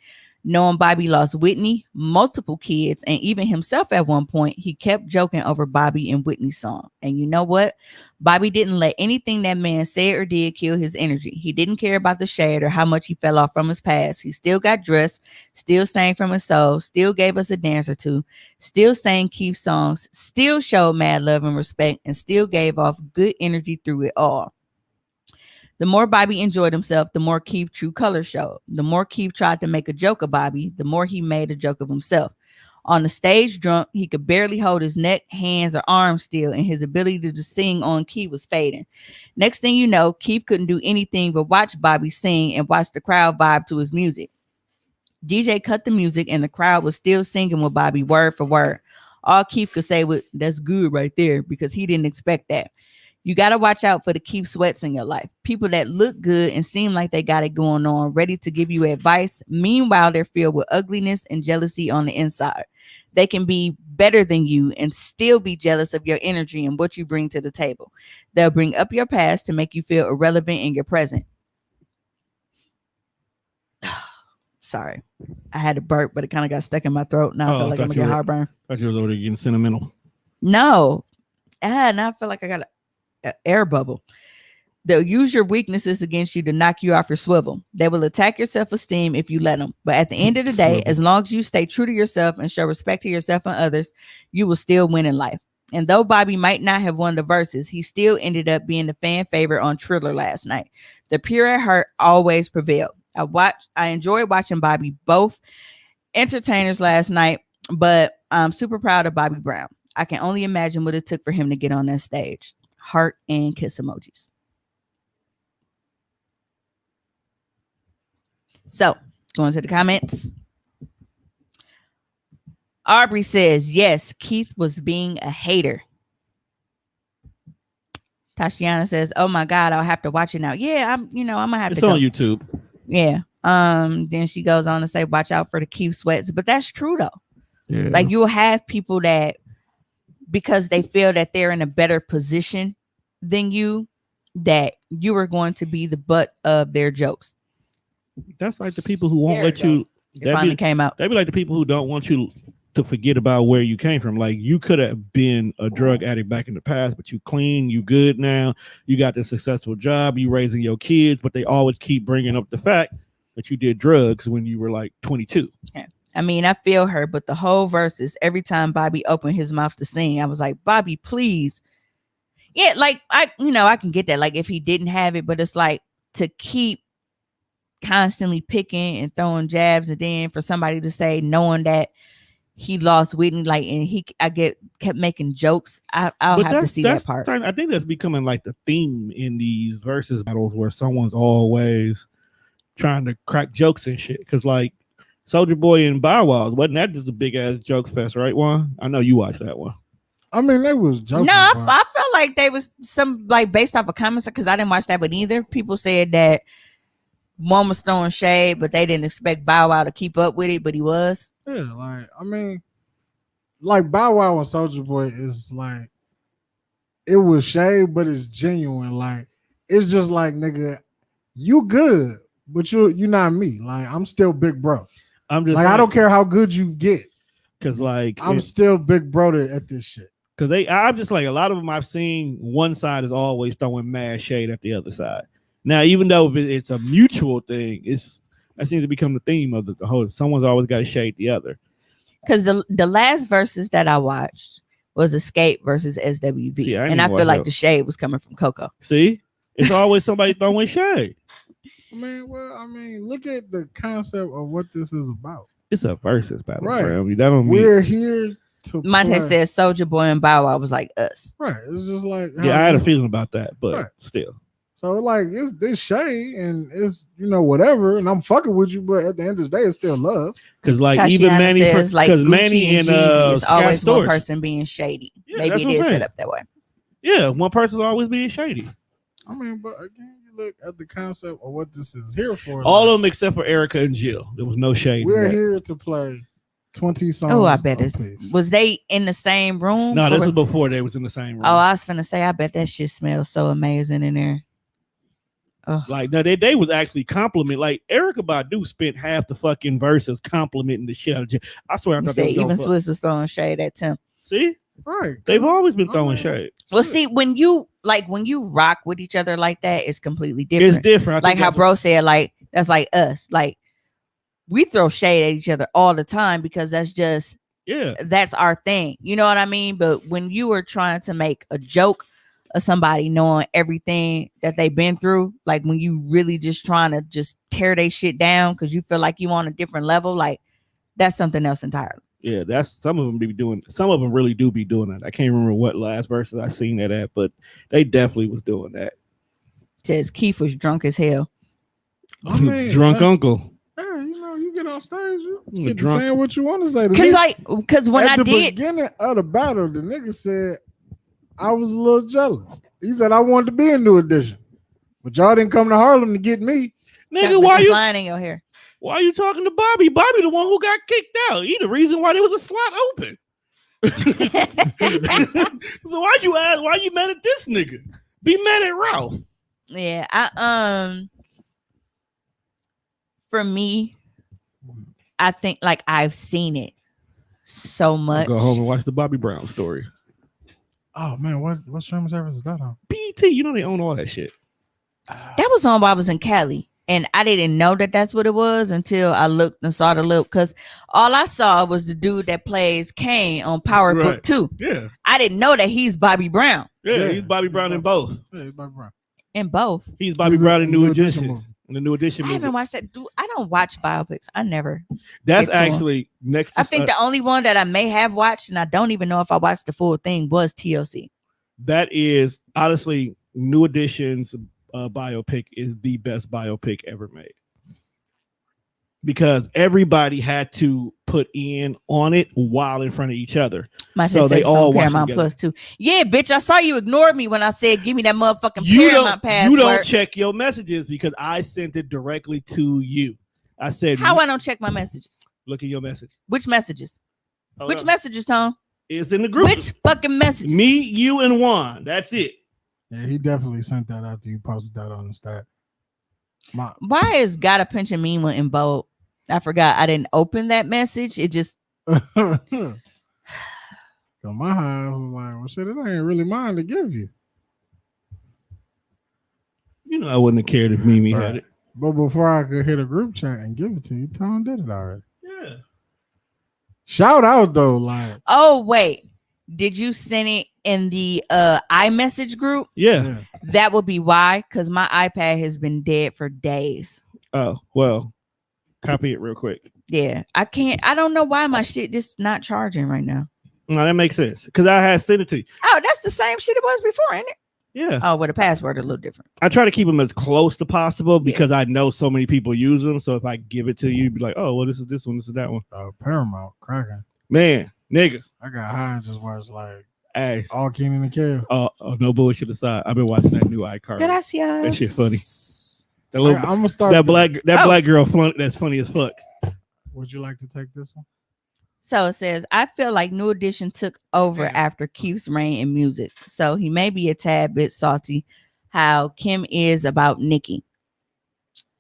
Knowing Bobby lost Whitney, multiple kids, and even himself at one point, he kept joking over Bobby and Whitney's song. And you know what? Bobby didn't let anything that man said or did kill his energy. He didn't care about the shade or how much he fell off from his past. He still got dressed, still sang from his soul, still gave us a dance or two, still sang Keith's songs, still showed mad love and respect, and still gave off good energy through it all. The more Bobby enjoyed himself, the more Keith true colors showed. The more Keith tried to make a joke of Bobby, the more he made a joke of himself. On the stage drunk, he could barely hold his neck, hands, or arms still, and his ability to sing on key was fading. Next thing you know, Keith couldn't do anything but watch Bobby sing and watch the crowd vibe to his music. DJ cut the music, and the crowd was still singing with Bobby word for word. All Keith could say was, "That's good right there," because he didn't expect that. You got to watch out for the Keith Sweats in your life. People that look good and seem like they got it going on, ready to give you advice. Meanwhile, they're filled with ugliness and jealousy on the inside. They can be better than you and still be jealous of your energy and what you bring to the table. They'll bring up your past to make you feel irrelevant in your present. Sorry. I had to burp, but it kind of got stuck in my throat. Now I feel like I'm going to get heartburn. I thought you was over there getting sentimental. No. Now I feel like I got air bubble. They'll use your weaknesses against you to knock you off your swivel. They will attack your self-esteem if you let them. But at the end of the day, as long as you stay true to yourself and show respect to yourself and others, you will still win in life. And though Bobby might not have won the verses, he still ended up being the fan favorite on Triller last night. The pure at heart always prevailed. I enjoyed watching Bobby, both entertainers last night, but I'm super proud of Bobby Brown. I can only imagine what it took for him to get on that stage. Heart and kiss emojis. So, going to the comments. Aubrey says, yes, Keith was being a hater. Tashiana says, oh my God, I'll have to watch it now. Yeah, I'm gonna have it's to on go. YouTube. Yeah. Then she goes on to say, watch out for the Keith sweats. But that's true though. Yeah. Like you'll have people that because they feel that they're in a better position than you, that you are going to be the butt of their jokes. That's like the people who won't let you. It finally came out. That'd be like the people who don't want you to forget about where you came from. Like you could have been a drug addict back in the past, but you clean, you good now. You got this successful job, you raising your kids, but they always keep bringing up the fact that you did drugs when you were like 22. Yeah. I mean, I feel her, but the whole verse is every time Bobby opened his mouth to sing, I was like, Bobby, please. Yeah, like I can get that. Like if he didn't have it, but it's like to keep constantly picking and throwing jabs, and then for somebody to say, knowing that he lost Whitney, like, and kept making jokes. I'll have to see that part. I think that's becoming like the theme in these versus battles where someone's always trying to crack jokes and shit. Because like Soulja Boy and Bow Wow, wasn't that just a big ass joke fest, right? One, I know you watched that one. I mean, they was joking. No, I felt like they was some like based off of comments because I didn't watch that, but either people said that one was throwing shade, but they didn't expect Bow Wow to keep up with it, but he was. Yeah, like I mean, like Bow Wow and Soulja Boy is like it was shade, but it's genuine. Like it's just like nigga, you good, but you not me. Like I'm still big bro. I'm just like I don't care how good you get, because like I'm still big brother at this shit. Because I'm just like a lot of them I've seen. One side is always throwing mad shade at the other side. Now, even though it's a mutual thing, that seems to become the theme of the whole. Someone's always got to shade the other. Because the last verses that I watched was Escape versus SWV, See, and I feel like the shade was coming from Coco. See, it's always somebody throwing shade. I mean, look at the concept of what this is about. It's a versus battle, right? That don't mean we're here to. Monte said Soulja Boy and Bow Wow was like us, right? It's just like I had a feeling about that, but still. So like it's this shade and it's whatever, and I'm fucking with you, but at the end of the day, it's still love. Because like Tashiana even Manny, because like Manny and it's always Scott one person being shady. Yeah, maybe it is set up that way. Yeah, one person's always being shady. I mean, but again, you look at the concept of what this is here for. All of them except for Erica and Jill. There was no shade. We're here to play 20 songs. Oh, I bet was they in the same room? No, this was before they was in the same room. Oh, I was finna say, I bet that shit smells so amazing in there. Oh. Like no, they was actually compliment. Like Erica Badu spent half the fucking verses complimenting the shit out of Jill. I swear, I thought even Swiss was throwing shade at Tim. See, right? They've always been throwing shade. Well, see, when you rock with each other like that, it's completely different. It's different. Like how bro said, like that's like us. Like we throw shade at each other all the time because that's just that's our thing. You know what I mean? But when you are trying to make a joke of somebody knowing everything that they've been through, like when you really just trying to just tear their shit down because you feel like you on a different level, like that's something else entirely. Yeah, that's some of them be doing. Some of them really do be doing that. I can't remember what last verses I seen that at, but they definitely was doing that. Says Keith was drunk as hell. I mean, drunk uncle. Yeah, you get on stage, you get to saying what you want to say. Because when at I the beginning of the battle, the nigga said I was a little jealous. He said I wanted to be a New Edition, but y'all didn't come to Harlem to get me. Nigga, why you lying in your hair? Why are you talking to Bobby? Bobby, the one who got kicked out. He the reason why there was a slot open. So why you ask? Why you mad at this nigga? Be mad at Ralph. Yeah, for me, I think like I've seen it so much. I'll go home and watch the Bobby Brown story. Oh man, what streaming service is that on? BET, they own all that shit. That was on while I was in Cali. And I didn't know that that's what it was until I looked and saw the look. Because all I saw was the dude that plays Kane on Power Book 2. Yeah. I didn't know that he's Bobby Brown. Yeah, he's Bobby Brown in both. Yeah, he's Bobby Brown. In both. He's Bobby Brown in New Edition. In the New Edition movie. I haven't watched that. Dude, I don't watch biopics. I never. That's actually next to I think the only one that I may have watched, and I don't even know if I watched the full thing, was TLC. That is, honestly, New Edition's biopic is the best biopic ever made. because everybody had to put in on it while in front of each other. My So they all watched Paramount together. Plus too. Yeah, bitch, I saw you ignored me when I said give me that motherfucking You Paramount password. You don't check your messages because I sent it directly to you. I said, how I don't check my messages? Look at your message. Which messages? Hold Which on. messages, Tom? It's in the group. Which fucking messages? Me, you, and Juan. That's it. Yeah, he definitely sent that after you posted that on the stat. Why is got a pension meme one in bold? I forgot. I didn't open that message. It just. So my house was like, well, shit, it ain't really mine to give you. You know, I wouldn't have cared if Mimi had it. But before I could hit a group chat and give it to you, Tom did it already. Yeah. Shout out though, like. Oh wait, did you send it in the iMessage group? Yeah. That would be why, because my iPad has been dead for days. Oh well, copy it real quick. Yeah, I can't. I don't know why my shit just not charging right now. No, that makes sense because I had sent it to you. Oh, that's the same shit it was before, ain't it? Yeah. Oh, with a password a little different. I try to keep them as close to possible because I know so many people use them. So if I give it to you, you'd be like, oh, well, this is this one, this is that one. Paramount cracking. Man, nigga. I got high and just watched like Hey. all Keenan and Kel. No bullshit aside. I've been watching that new iCarly. Gracias. That shit funny. That I'm gonna start that black girl that's funny as fuck. Would you like to take this one? So it says, I feel like New Edition took over after Keith's reign in music. So he may be a tad bit salty how Kim is about Nicki.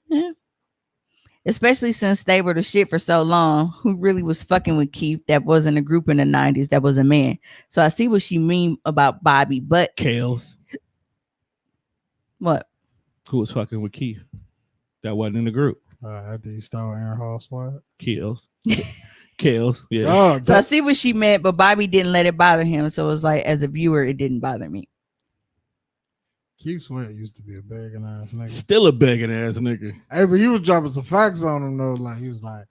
Yeah. Especially since they were the shit for so long. Who really was fucking with Keith that wasn't a group in the 90s that was a man? So I see what she mean about Bobby, but Kales. What? Who was fucking with Keith? That wasn't in the group. After you stole Aaron Hall's swag? Kales. Kales, yeah. Oh, so I see what she meant, but Bobby didn't let it bother him. So it was like, as a viewer, it didn't bother me. Keith Sweat used to be a begging ass nigga. Still a begging ass nigga. Hey, but he was dropping some facts on him though. Like he was like,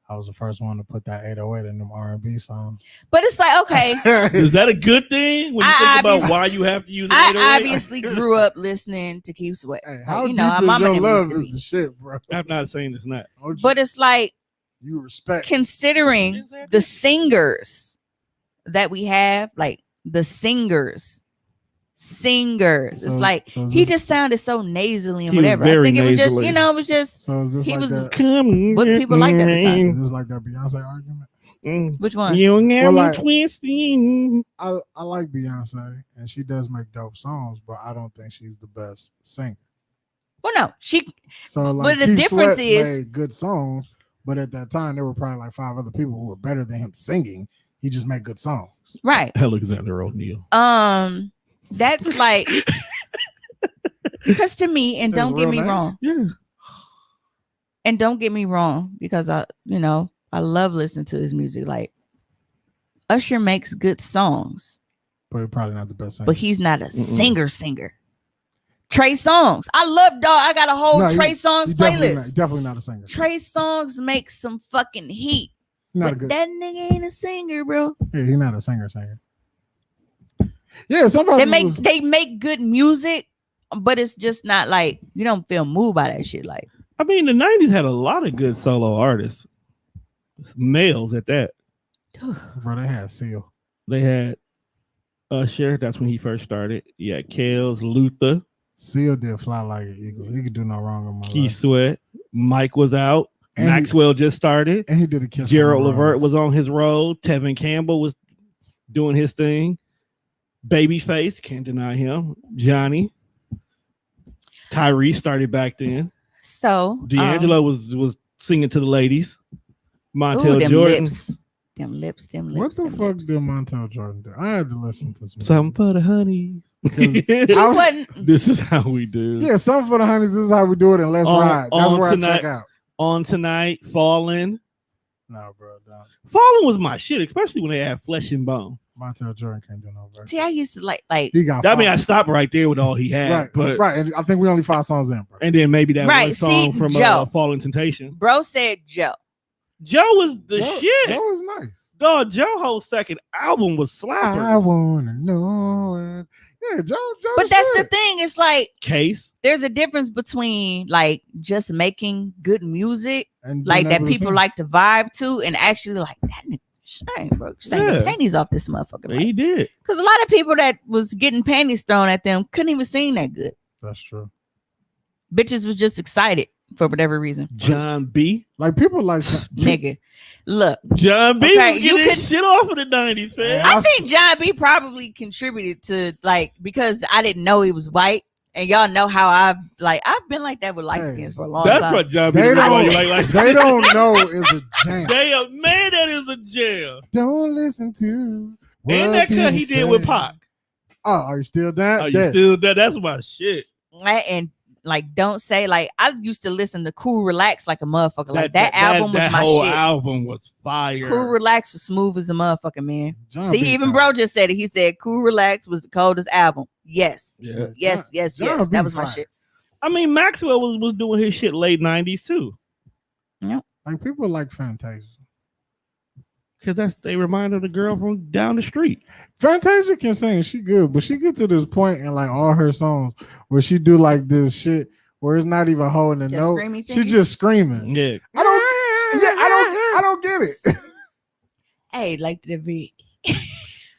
I was the first one to put that 808 in them R&B songs. But it's like, okay, is that a good thing when you think about why you have to use an 808? I obviously grew up listening to Keith Sweat. Hey, how deep is your love is the shit, bro. I'm not saying it's not. But it's like, you respect considering the singers that we have, like the singers. It's like he just sounded so nasally and whatever. I think it was just, you know, it was just. So is this he like was that? what people like at the time. Is this like that Beyonce argument? Which one? You well, like, twisting. I like Beyonce and she does make dope songs, but I don't think she's the best singer. Well, no, she. So like, but the difference is made good songs. But at that time, there were probably like 5 other people who were better than him singing. He just made good songs. Right. Alexander O'Neal. That's like, because to me, and don't get me wrong. Yeah. And don't get me wrong, because I love listening to his music. Like, Usher makes good songs. But probably not the best singer. But he's not a singer. Trey Songz. I love dog. I got a whole Trey Songz playlist. Definitely not a singer. Trey Songz makes some fucking heat. But that nigga ain't a singer, bro. Yeah, he's not a singer. Yeah, somebody they make good music, but it's just not like you don't feel moved by that shit. Like, I mean, the 90s had a lot of good solo artists, males at that. Bro, they had Seal. They had Usher. That's when he first started. Yeah, Kales, Luther. Seal did fly like an eagle. He could do no wrong in my Keith life. Sweat. Mike was out. And Maxwell just started. And he did a kiss. Gerald Levert was on his road. Tevin Campbell was doing his thing. Babyface, can't deny him. Johnny. Tyrese started back then. So D'Angelo was singing to the ladies. Montel them Jordan. Lips. What the fuck did Montel Jordan do? I had to listen to some. Something for the honeys. This is how we do. Yeah, something for the honeys. This is how we do it. And let's ride. That's where I check out. On Tonight, Fallen. No, bro. Don't. Fallen was my shit, especially when they had Flesh and Bone. Montel Jordan can't do no verse. See, I used to like. He got. I mean, I stopped right there with all he had. Right. And I think we only 5 songs in, bro. And then maybe that one song from Fallen Temptation. Bro said Joe. Joe was the shit. Joe was nice. Dog, Joe whole second album was slapper. I wanna know. Yeah, Joe. But that's the thing. It's like Case. there's a difference between like just making good music, and like that people like to vibe to, and actually like that nigga Shane, bro, singing panties off this motherfucker. He did. Because a lot of people that was getting panties thrown at them couldn't even sing that good. That's true. Bitches was just excited for whatever reason. John B. Like people like nigga. Look, John B. Okay, was getting his shit off of the 90s, man. I think John B. probably contributed to like because I didn't know he was white. And y'all know how I've been like that with light skins for a long time. That's what John B. They don't, like. They don't know is a jam. Man, that is a jam. Don't listen to. And that cut he did with Pac. Oh, are you still down? Are you still there? That's my shit. And like, don't say like I used to listen to Cool Relax like a motherfucker. Like that album was my whole shit. Album was fire. Cool Relax was smooth as a motherfucker, man. John See, even bro just said it. He said Cool Relax was the coldest album. Yes. Yeah. Yes. That was my shit. I mean, Maxwell was doing his shit late 90s too. Yep. Like people like Fantasia. Because they remind of the girl from down the street. Fantasia can sing, she good, but she get to this point in like all her songs where she do like this shit where it's not even holding a note. She just screaming. Yeah. I don't get it. Hey, like the beat.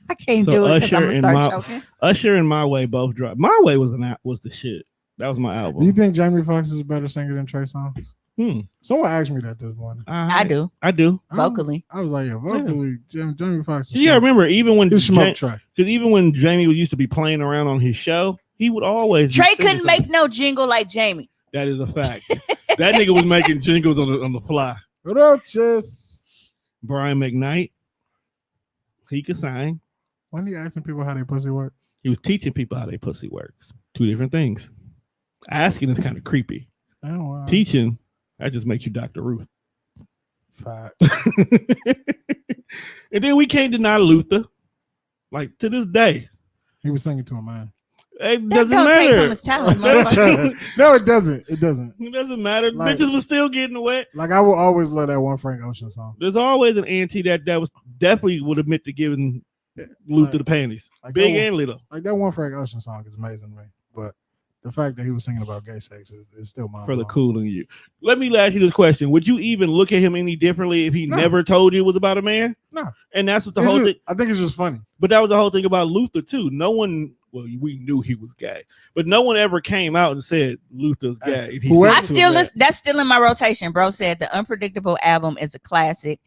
I can't do it because I'm gonna start choking. Usher and My Way both dropped. My Way was the shit. That was my album. Do you think Jamie Foxx is a better singer than Trey Songz? Someone asked me that this morning. I do. Vocally. I was like, yeah, vocally, Jamie Foxx. You gotta remember, even when because even when Jamie used to be playing around on his show, he would always Trey couldn't make no jingle like Jamie. That is a fact. That nigga was making jingles on the fly. Roaches. Brian McKnight, he could sing. When he asking people how they pussy work, he was teaching people how they pussy works. Two different things. Asking is kind of creepy. Oh, wow. Teaching, that just makes you Dr. Ruth. Fact. And then we can't deny Luther. Like to this day, he was singing to a man. It doesn't matter. Take from his talent, no, it doesn't. It doesn't. It doesn't matter. Like, bitches was still getting wet. Like I will always love that one Frank Ocean song. There's always an auntie that was definitely would admit to giving Luther the panties, like big and little. Like that one Frank Ocean song is amazing to me, but the fact that he was singing about gay sex is still my further cooling you. Let me ask you this question: would you even look at him any differently if he never told you it was about a man? No. And that's what the whole thing. I think it's just funny. But that was the whole thing about Luther too. No one. Well, we knew he was gay, but no one ever came out and said Luther's gay. I still listen. That's still in my rotation. Bro said the Unpredictable album is a classic,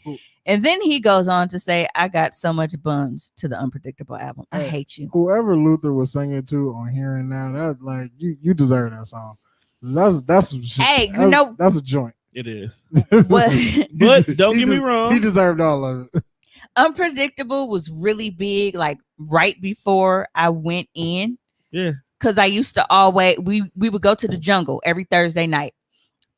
and then he goes on to say, "I got so much buns to the Unpredictable album. I hate you." Whoever Luther was singing to on Hearing Now, that like you deserve that song. That's that's a joint. It is, but don't get me wrong. He deserved all of it. Unpredictable was really big, like right before I went in. Yeah. Because I used to always we would go to the jungle every Thursday night,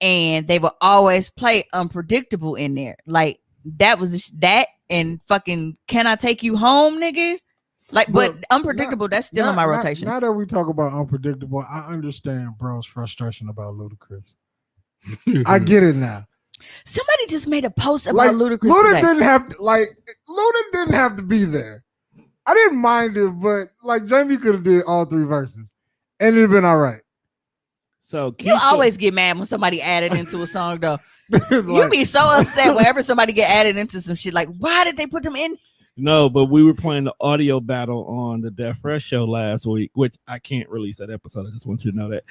and they would always play Unpredictable in there. Like that was that and fucking Can I Take You Home, nigga? Like, but Unpredictable, that's still in my rotation. Now that we talk about Unpredictable, I understand bro's frustration about Ludacris. I get it now. Somebody just made a post about Ludacris. Luda didn't have to be there. I didn't mind it, but like Jamie could have did all three verses, and it'd been all right. So you always get mad when somebody added into a song, though. You be so upset whenever somebody get added into some shit. Like, why did they put them in? No, but we were playing the audio battle on the Death Fresh show last week, which I can't release that episode. I just want you to know that.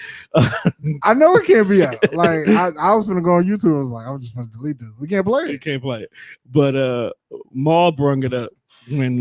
I know it can't be out. Like I was gonna go on YouTube. I was like, I'm just gonna delete this. We can't play it. You can't play it. But Maul brung it up when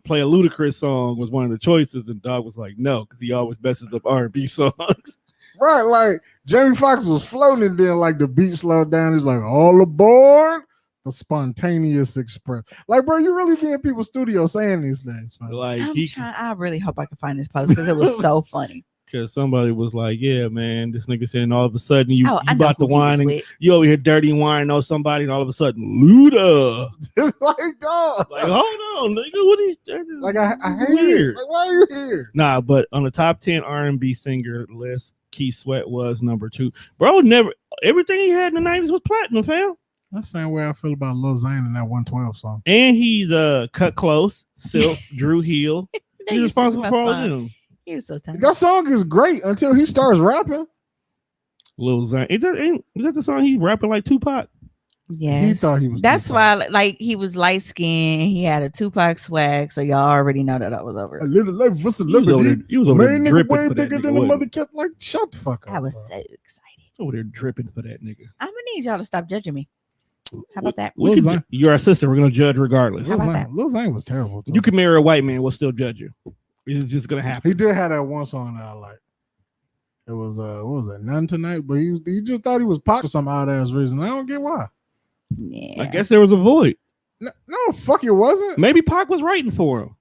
play a Ludacris song was one of the choices, and Dog was like, no, because he always messes up R&B songs. Right, like Jamie Foxx was floating, and then like the beat slowed down. He's like, all aboard. The spontaneous express. Like, bro, you really be in people's studio saying these things, man. Like I really hope I can find this post because it was so funny. Because somebody was like, yeah, man, this nigga saying all of a sudden you about to whine and you over here dirty whining on somebody, and all of a sudden Luda. Like, dog. Like, hold on, nigga, what is that? Like, I hate it. Like, why are you here? Nah, but on the top 10 R&B singer list, Keith Sweat was number 2. Bro, everything he had in the 90s was platinum, fam. That's the same way I feel about Lil Zane in that 112 song. And he's Cut Close, Silk, Drew Hill. He's responsible for all of them. He was so tiny. That song is great until he starts rapping. Lil Zane. Is that the song he rapping like Tupac? Yes. He thought he was That's Tupac. why, like, he was light skinned. He had a Tupac swag, so y'all already know that I was over A it. little life for He was over celebrity. there, he was over there Man, nigga dripping way for that bigger nigga. than a wasn't mother he? cat. Like, shut the fuck up. I was bro. so excited. Over there dripping for that nigga. I'm gonna need y'all to stop judging me. How about that? We Lil could Zane. you're our sister. We're gonna judge regardless. How about Lil Zane was terrible. Too. You can marry a white man, we'll still judge you. It's just gonna happen. He did have that one song that I like. It was what was it? None Tonight, but he just thought he was pop for some odd ass reason. I don't get why. Yeah. I guess there was a void. No, fuck, it wasn't. Maybe Pac was writing for him.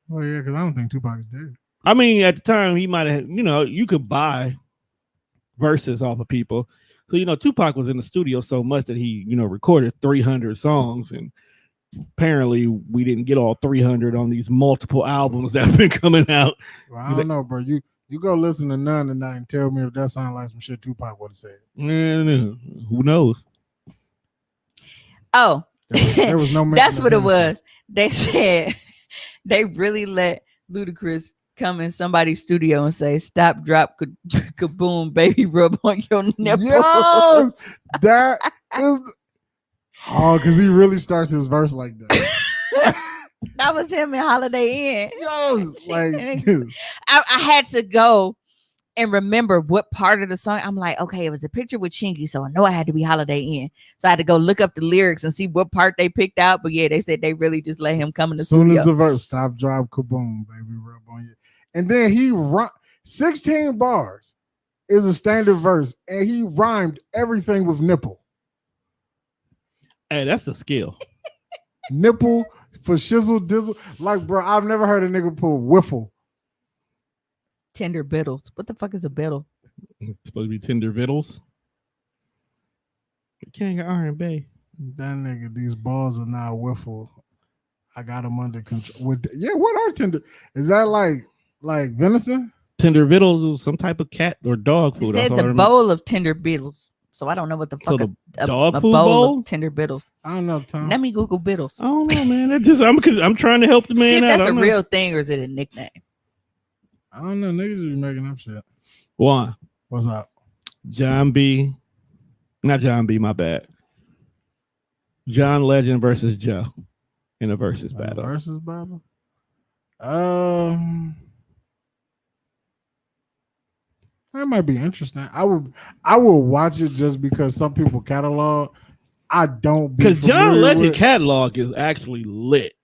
Well, yeah, because I don't think Tupac's dead. I mean, at the time, he might have, you could buy verses off of people. So, Tupac was in the studio so much that he, recorded 300 songs. And apparently, we didn't get all 300 on these multiple albums that have been coming out. Well, I don't know, bro. You go listen to None tonight and tell me if that sounds like some shit Tupac would have said. Who knows? Oh, There was no mention that's of what it Hennessy. was. They said they really let Ludacris come in somebody's studio and say, "Stop, drop, kaboom, baby, rub on your nipples." Yes, that is. Oh, because he really starts his verse like that. That was him in Holiday Inn. Yes, like dude. I had to go and remember what part of the song. I'm like, okay, it was a picture with Chingy, so I know I had to be Holiday Inn. So I had to go look up the lyrics and see what part they picked out. But yeah, they said they really just let him come in the As soon studio. as the verse stop, drop, kaboom, baby, rub on you. And then he 16 bars is a standard verse, and he rhymed everything with nipple. Hey, that's a skill. Nipple for shizzle dizzle. Like, bro, I've never heard a nigga pull whiffle. Tender biddles. What the fuck is a biddle? It's supposed to be tender vittles. King of R&B. That nigga, these balls are now whiffle. I got them under control. What are tender? Is that like venison? Tender vittles was some type of cat or dog It food. said That's all I the remember. bowl of tender biddles. So I don't know what the So fuck the dog a food bowl bowl? of tender biddles. I don't know, Tom. Let me Google biddles. I don't know, man. I'm trying to help the See man if out. that's I a don't know. real thing or is it a nickname? I don't know. Niggas be making up shit. One, What's up? John B. Not John B. My bad. John Legend versus Joe in a versus battle. Versus battle? That might be interesting. I will watch it just because some people catalog. I don't Because John familiar Legend with. catalog is actually lit.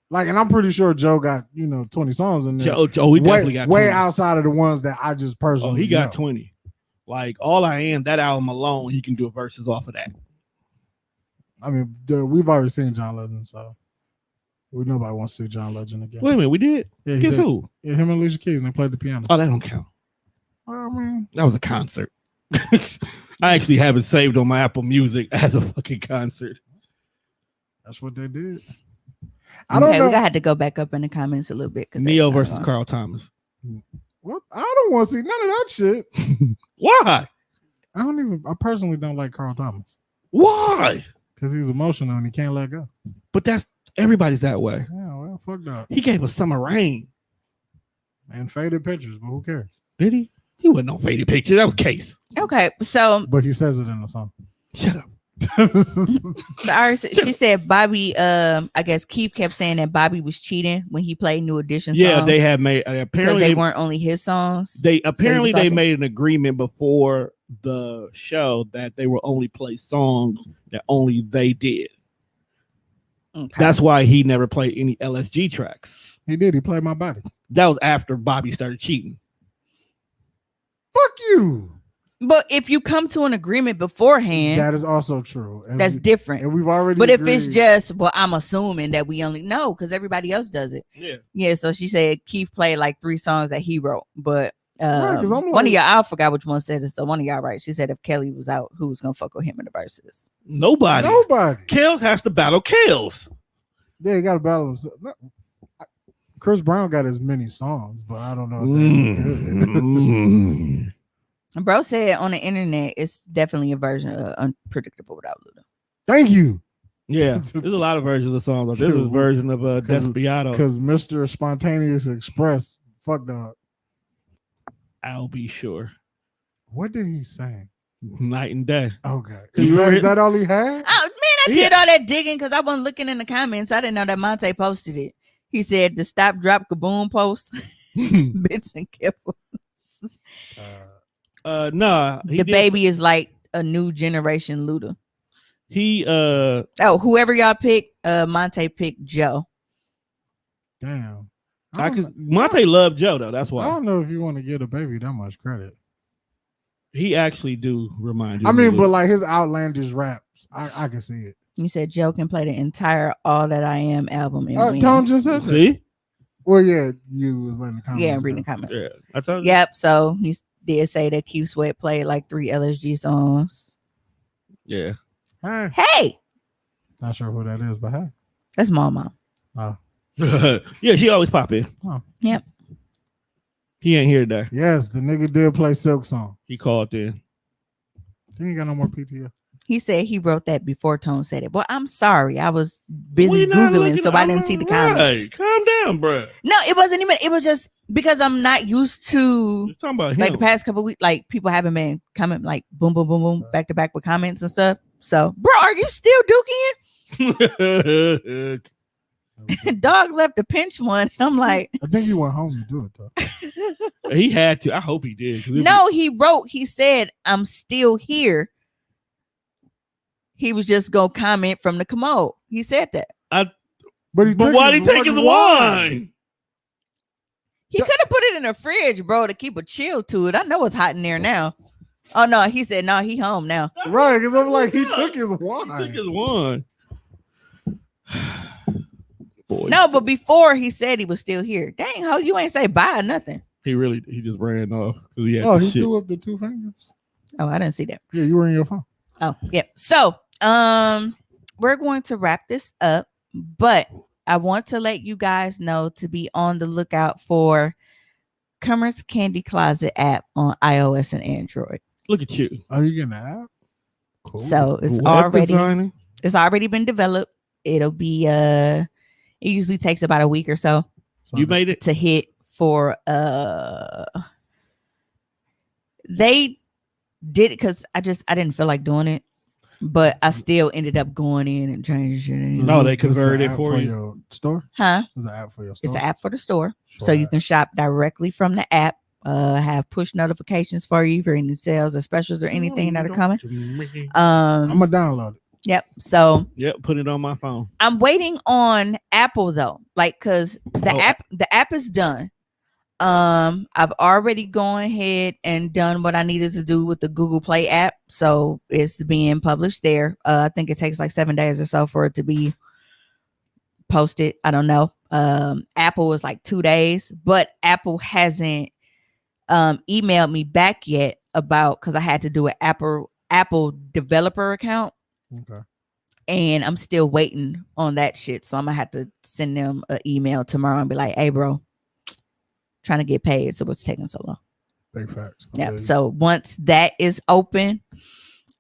Like, and I'm pretty sure Joe got 20 songs in there. Joe, he definitely got 20. way outside of the ones that I just personally. Oh, he got know. 20. Like All I Am, that album alone, he can do a verses off of that. I mean, we've already seen John Legend, so nobody wants to see John Legend again. Wait a minute, we did? Yeah, he Guess did. who? Yeah, him and Alicia Keys, and they played the piano. Oh, that don't count. I mean, That was a concert. I actually have it saved on my Apple Music as a fucking concert. that's what they did. I don't Okay, know. we had to go back up in the comments a little bit. Neo versus Carl Thomas. What? I don't want to see none of that shit. Why? I personally don't like Carl Thomas Why? because he's emotional and he can't let go. But everybody's that way. Yeah, well, fuck that. He gave us Summer Rain. And faded pictures, but who cares? Did he? He wasn't on Faded Picture. That was Case. Okay, so But he says it in the song. Shut up. she said Bobby. I guess Keith kept saying that Bobby was cheating when he played New Edition. Yeah, songs they had made because apparently they weren't only his songs. They apparently So he was made an agreement before the show that they will only play songs that only they did. Okay. That's why he never played any LSG tracks. He did. He played My Body. That was after Bobby started cheating. Fuck you. But if you come to an agreement beforehand, That is also true. And that's different. And we've already. But if it's agreed- just, well, I'm assuming that we only know because everybody else does it. Yeah. Yeah. So she said Keith played like 3 songs that he wrote, but Right, 'cause I'm one of like- y'all, I forgot which one said it. So one of y'all, right? She said if Kelly was out, who was gonna fuck with him in the verses? Nobody. Kels has to battle Kels. Yeah, he got to battle himself. Chris Brown got as many songs, but I don't know. If Mm. And bro said on the internet, it's definitely a version of Unpredictable without Luda. Thank you. Yeah, there's a lot of versions of songs. There's a version of Desperado. Because Mr. Spontaneous Express, fuck dog. I'll be sure. What did he say? Night and day. Okay. You Is that all he had? Oh man, I did all that digging because I wasn't looking in the comments. I didn't know that Monte posted it. He said the stop, drop, kaboom post, bits and kibbles. Nah. The baby is like a new generation Luda. He whoever y'all pick, Monte picked Joe. Damn. Monte loved Joe though. That's why. I don't know if you want to give the baby that much credit. He actually do remind you. I mean, but like his outlandish raps, I can see it. You said Joe can play the entire All That I Am album. Tone just said that. See? Well, yeah, you was letting the comments. Yeah, reading the comments. Yeah, I told you. Yep. So he did say that Q Sweat played like 3 LSG songs. Yeah. Hey. Not sure who that is, but hey. That's Mama. Oh. Yeah, she always pop in. Oh. Yep. He ain't here today. Yes, the nigga did play Silk song. He called in. He ain't got no more PTO. He said he wrote that before Tone said it. Well, I'm sorry. I was busy Googling, so I didn't see the comments. Calm down, bro. No, it wasn't even. It was just because I'm not used to You're talking about him. like the past couple weeks. Like people haven't been comment like boom, boom, boom, boom, back to back with comments and stuff. So, bro, are you still dookie? Dog left a pinch one. I'm like, I think he went home to do it though. He had to. I hope he did. No, he wrote. He said, "I'm still here." He was just gonna comment from the commode. He said that. But why did he take his wine? He could have put it in the fridge, bro, to keep a chill to it. I know it's hot in there now. Oh no, he said no. He home now. Right, because I'm like, he took his wine. He took his wine. Boy, no, but before he said he was still here. Dang, ho, you ain't say bye or nothing. He just ran off. He threw up the 2 fingers. Oh, I didn't see that. Yeah, you were in your phone. Oh, yeah. So, we're going to wrap this up, but I want to let you guys know to be on the lookout for Cummer's Candy Closet app on iOS and Android. Look at you. Are you getting the app? Cool. So it's already been developed. It'll be it usually takes about a week or so. You made it to hit for they did it because I didn't feel like doing it, but I still ended up going in and changing it. No, they converted it for you. Your store? Huh? It's an app for your store. It's an app for the store. So you can shop directly from the app. Have push notifications for you for any sales or specials or anything that are coming. I'm gonna download it. Yep. So put it on my phone. I'm waiting on Apple though, like because the app is done. I've already gone ahead and done what I needed to do with the Google Play app, so it's being published there. I think it takes like 7 days or so for it to be posted. I don't know. Apple is like 2 days, but Apple hasn't emailed me back yet about because I had to do an Apple developer account. Okay. And I'm still waiting on that shit. So I'm gonna have to send them an email tomorrow and be like, hey bro, trying to get paid. So what's taking so long? Big facts. Yeah. So once that is open,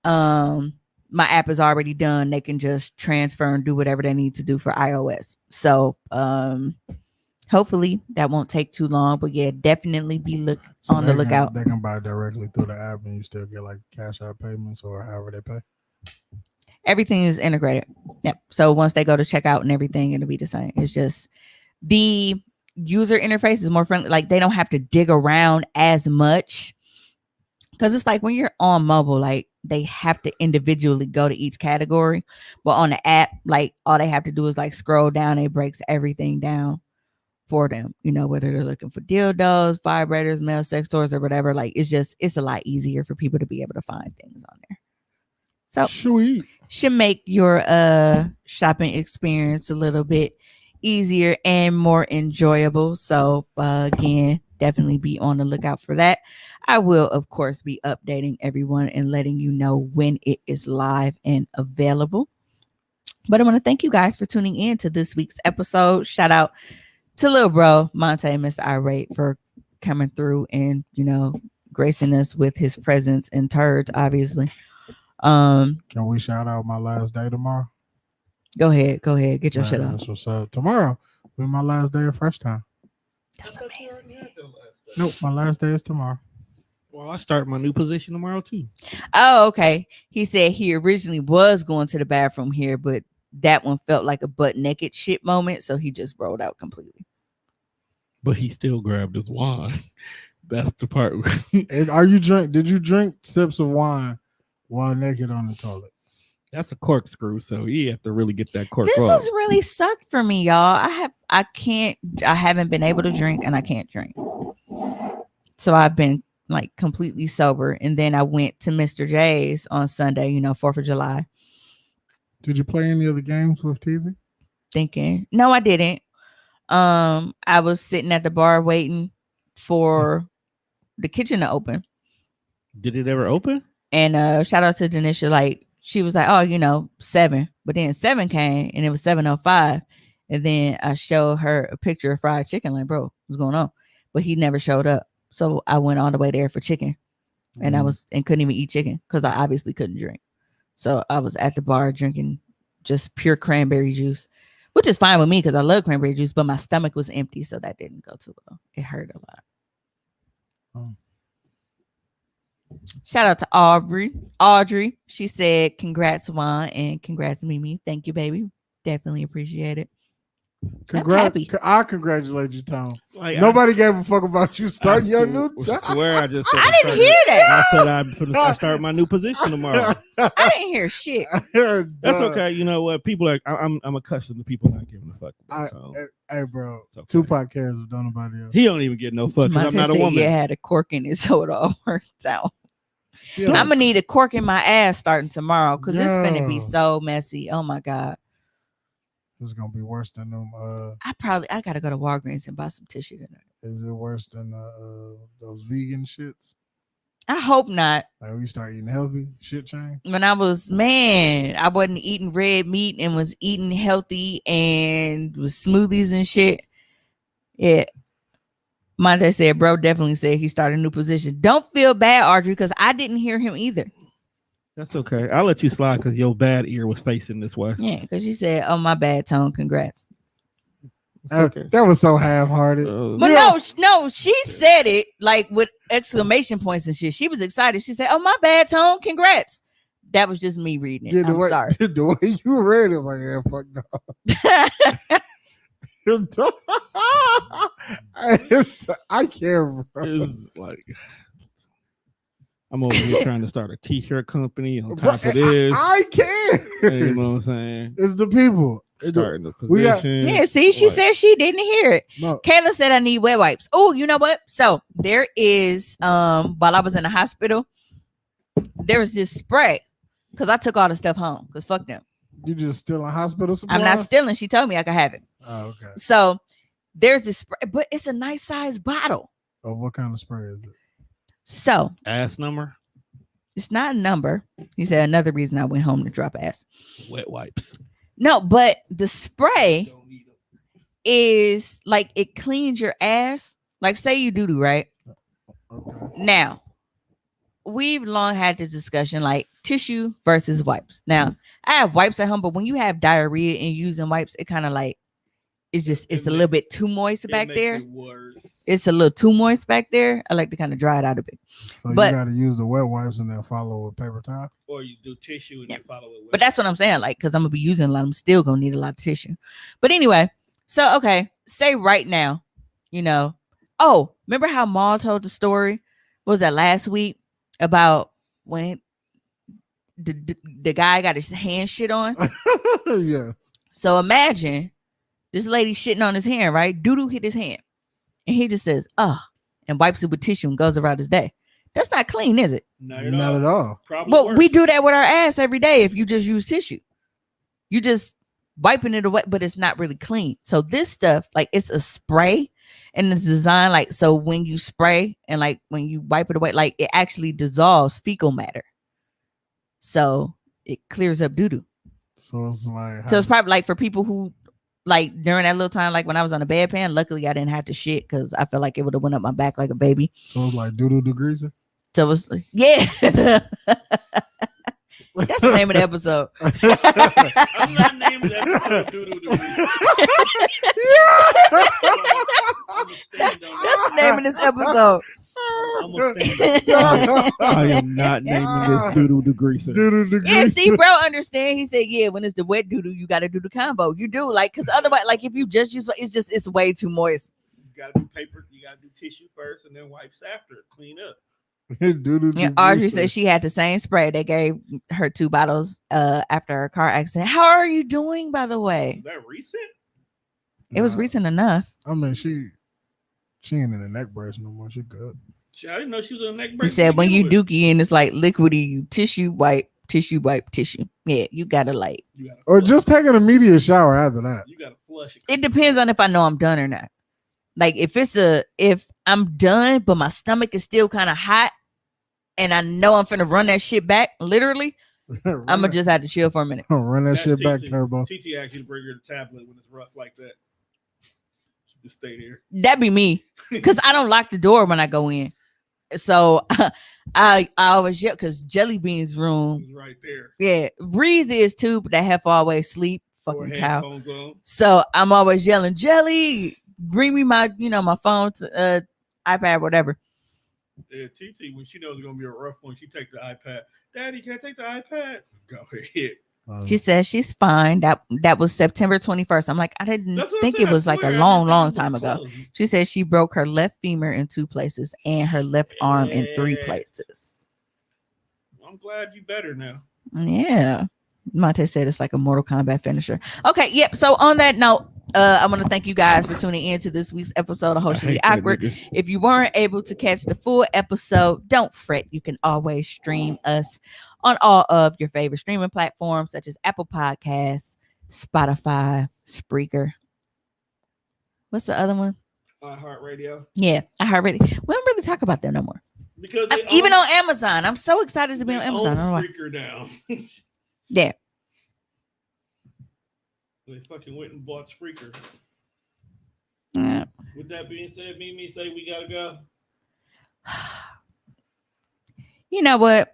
my app is already done. They can just transfer and do whatever they need to do for iOS. So hopefully that won't take too long. But yeah, definitely be on the lookout. They can buy directly through the app and you still get like cash out payments or however they pay. Everything is integrated. Yep. So once they go to checkout and everything, it'll be the same. It's just the user interface is more friendly. Like they don't have to dig around as much. Because it's like when you're on mobile, like they have to individually go to each category. But on the app, like all they have to do is like scroll down. It breaks everything down for them. You know, whether they're looking for dildos, vibrators, male sex toys, or whatever. Like it's a lot easier for people to be able to find things on there. So sweet. Should make your shopping experience a little bit easier and more enjoyable. So again, definitely be on the lookout for that. I will, of course, be updating everyone and letting you know when it is live and available. But I want to thank you guys for tuning in to this week's episode. Shout out to little bro Monte and Mr. Irate for coming through and, you know, gracing us with his presence and turds, obviously. Can we shout out my last day tomorrow? Go ahead, get your shit up. That's what's up. Tomorrow will be my last day of Fresh Time. That's amazing. Nope, my last day is tomorrow. Well, I start my new position tomorrow too. Oh, okay. He said he originally was going to the bathroom here, but that one felt like a butt naked shit moment, so he just rolled out completely. But he still grabbed his wine. That's the part. Are you drink? Did you drink sips of wine while naked on the toilet? That's a corkscrew, so you have to really get that cork This up. has really sucked for me, y'all. I haven't been able to drink and I can't drink. So I've been like completely sober. And then I went to Mr. J's on Sunday, 4th of July. Did you play any of the games with Teasy? Thinking. No, I didn't. I was sitting at the bar waiting for the kitchen to open. Did it ever open? And shout out to Denisha, like she was like, oh, 7. But then 7 came and it was 7:05. And then I showed her a picture of fried chicken, like, bro, what's going on? But he never showed up. So I went all the way there for chicken. And I couldn't even eat chicken because I obviously couldn't drink. So I was at the bar drinking just pure cranberry juice, which is fine with me because I love cranberry juice, but my stomach was empty. So that didn't go too well. It hurt a lot. Oh. Shout out to Audrey. She said, congrats, Juan, and congrats, Mimi. Thank you, baby. Definitely appreciate it. I congratulate you, Tom. Like, Nobody gave a fuck about you starting your new job. I swear I just said I didn't hear that. I said I start my new position tomorrow. I didn't hear shit. That's okay. You know what? People are. I'm accustomed to people not giving a fuck. Hey, bro. Okay. Tupac cares if don't nobody else. He don't even get no fuck because I'm not a woman. Yeah, had a cork in it, so it all worked out. Yeah. I'm gonna need a cork in my ass starting tomorrow because it's gonna be so messy. Oh my god. It's gonna be worse than them. I gotta go to Walgreens and buy some tissue tonight. Is it worse than those vegan shits? I hope not. Like we start eating healthy shit chain. When I wasn't eating red meat and was eating healthy and was smoothies and shit. Yeah. Monte said, bro definitely said he started a new position. Don't feel bad, Audrey, because I didn't hear him either. That's okay. I'll let you slide because your bad ear was facing this way. Yeah, because you said, oh, my bad, Tone. Congrats. Okay. That was so half-hearted. But no, she said it like with exclamation points and shit. She was excited. She said, oh, my bad, Tone. Congrats. That was just me reading it. I'm sorry. The way you read it was like, yeah, fuck no. I can't, bro. It was like I'm over here trying to start a t-shirt company on top of this. I can't. You know what I'm saying? It's the people. Starting the position. Yeah, see, she said she didn't hear it. No. Kayla said I need wet wipes. Oh, you know what? So there is while I was in the hospital, there was this spray because I took all the stuff home because fuck them. You just stealing hospital supplies? I'm not stealing. She told me I could have it. Oh, okay. So there's this spray, but it's a nice size bottle. Oh, what kind of spray is it? So ass number? It's not a number. He said another reason I went home to drop ass. Wet wipes. No, but the spray is like it cleans your ass. Like say you doo-doo, right? Okay. Now, we've long had this discussion like tissue versus wipes. Now, I have wipes at home, but when you have diarrhea and using wipes, it kind of like it's a little bit too moist back there. It's a little too moist back there. I like to kind of dry it out a bit. So you got to use the wet wipes and then follow with paper towel? Or you do tissue and then follow with wet. But that's what I'm saying, like, because I'm going to be using a lot. I'm still going to need a lot of tissue. But anyway, so, okay, say right now, oh, remember how Maul told the story? What was that last week? About when the guy got his hand shit on? Yes. So imagine this lady shitting on his hand, right? Doodoo hit his hand. And he just says, and wipes it with tissue and goes about his day. That's not clean, is it? Not at all. Well, we do that with our ass every day if you just use tissue. You just wiping it away, but it's not really clean. So this stuff, like it's a spray and it's designed like, so when you spray and like when you wipe it away, like it actually dissolves fecal matter. So it clears up doo-doo. So it's like, so it's probably like for people who like during that little time, like when I was on a bedpan, luckily I didn't have to shit because I felt like it would have went up my back like a baby. So it's like doo-doo degreaser? So it was, yeah. That's the name of the episode. I'm not naming the episode doo-doo degreaser. That's the name of this episode. I'm gonna stand. I am not naming this doodle degreaser. Yeah, see, bro, understand. He said, yeah, when it's the wet doodle, you got to do the combo. You do, like, because otherwise, like, if you just use, it's way too moist. You gotta do paper. You gotta do tissue first, and then wipes after. Clean up. Yeah, Audrey said she had the same spray. They gave her 2 bottles after her car accident. How are you doing, by the way? Is that recent? It was recent enough. I mean, she ain't in the neck brace no more. She good. I didn't know she was in a neck He brace. said when you dookie and it's like liquidy, you tissue wipe. Yeah, you gotta like. Or just take an immediate shower after that. You gotta flush it. It depends on if I know I'm done or not. Like if I'm done, but my stomach is still kind of hot, and I know I'm finna run that shit back, literally, I'm gonna just have to chill for a minute. Run that shit back, Turbo. TT asked you to bring her the tablet when it's rough like that. Just stay there. That'd be me, because I don't lock the door when I go in. So I always yell because Jelly Bean's room He's right there. Yeah, Breeze is too, but that heifer always sleep. Fucking cow. On. So I'm always yelling, Jelly, bring me my, my phone, iPad, whatever. Yeah, TT, when she knows it's gonna be a rough one, she take the iPad. Daddy, can I take the iPad? Go ahead. She says she's fine. That was September 21st. I'm like, I didn't think it was like a long time ago. She said she broke her left femur in 2 places and her left arm in 3 places. I'm glad you better now. Yeah. Monte said it's like a Mortal Kombat finisher. Okay, yep. So on that note, I want to thank you guys for tuning in to this week's episode of Hoecially Awkward. If you weren't able to catch the full episode, don't fret. You can always stream us on all of your favorite streaming platforms, such as Apple Podcasts, Spotify, Spreaker. What's the other one? iHeartRadio. Yeah, iHeartRadio. We don't really talk about them no more. Because even on Amazon. I'm so excited to be on Amazon. Spreaker down. Yeah. They fucking went and bought Spreaker. Yeah. With that being said, Mimi say we gotta go. You know what?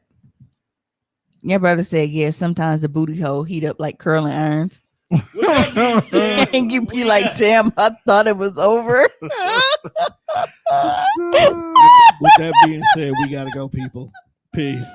Your brother said, yeah, sometimes the booty hole heat up like curling irons. And you be like, damn, I thought it was over. With that being said, we gotta go, people. Peace.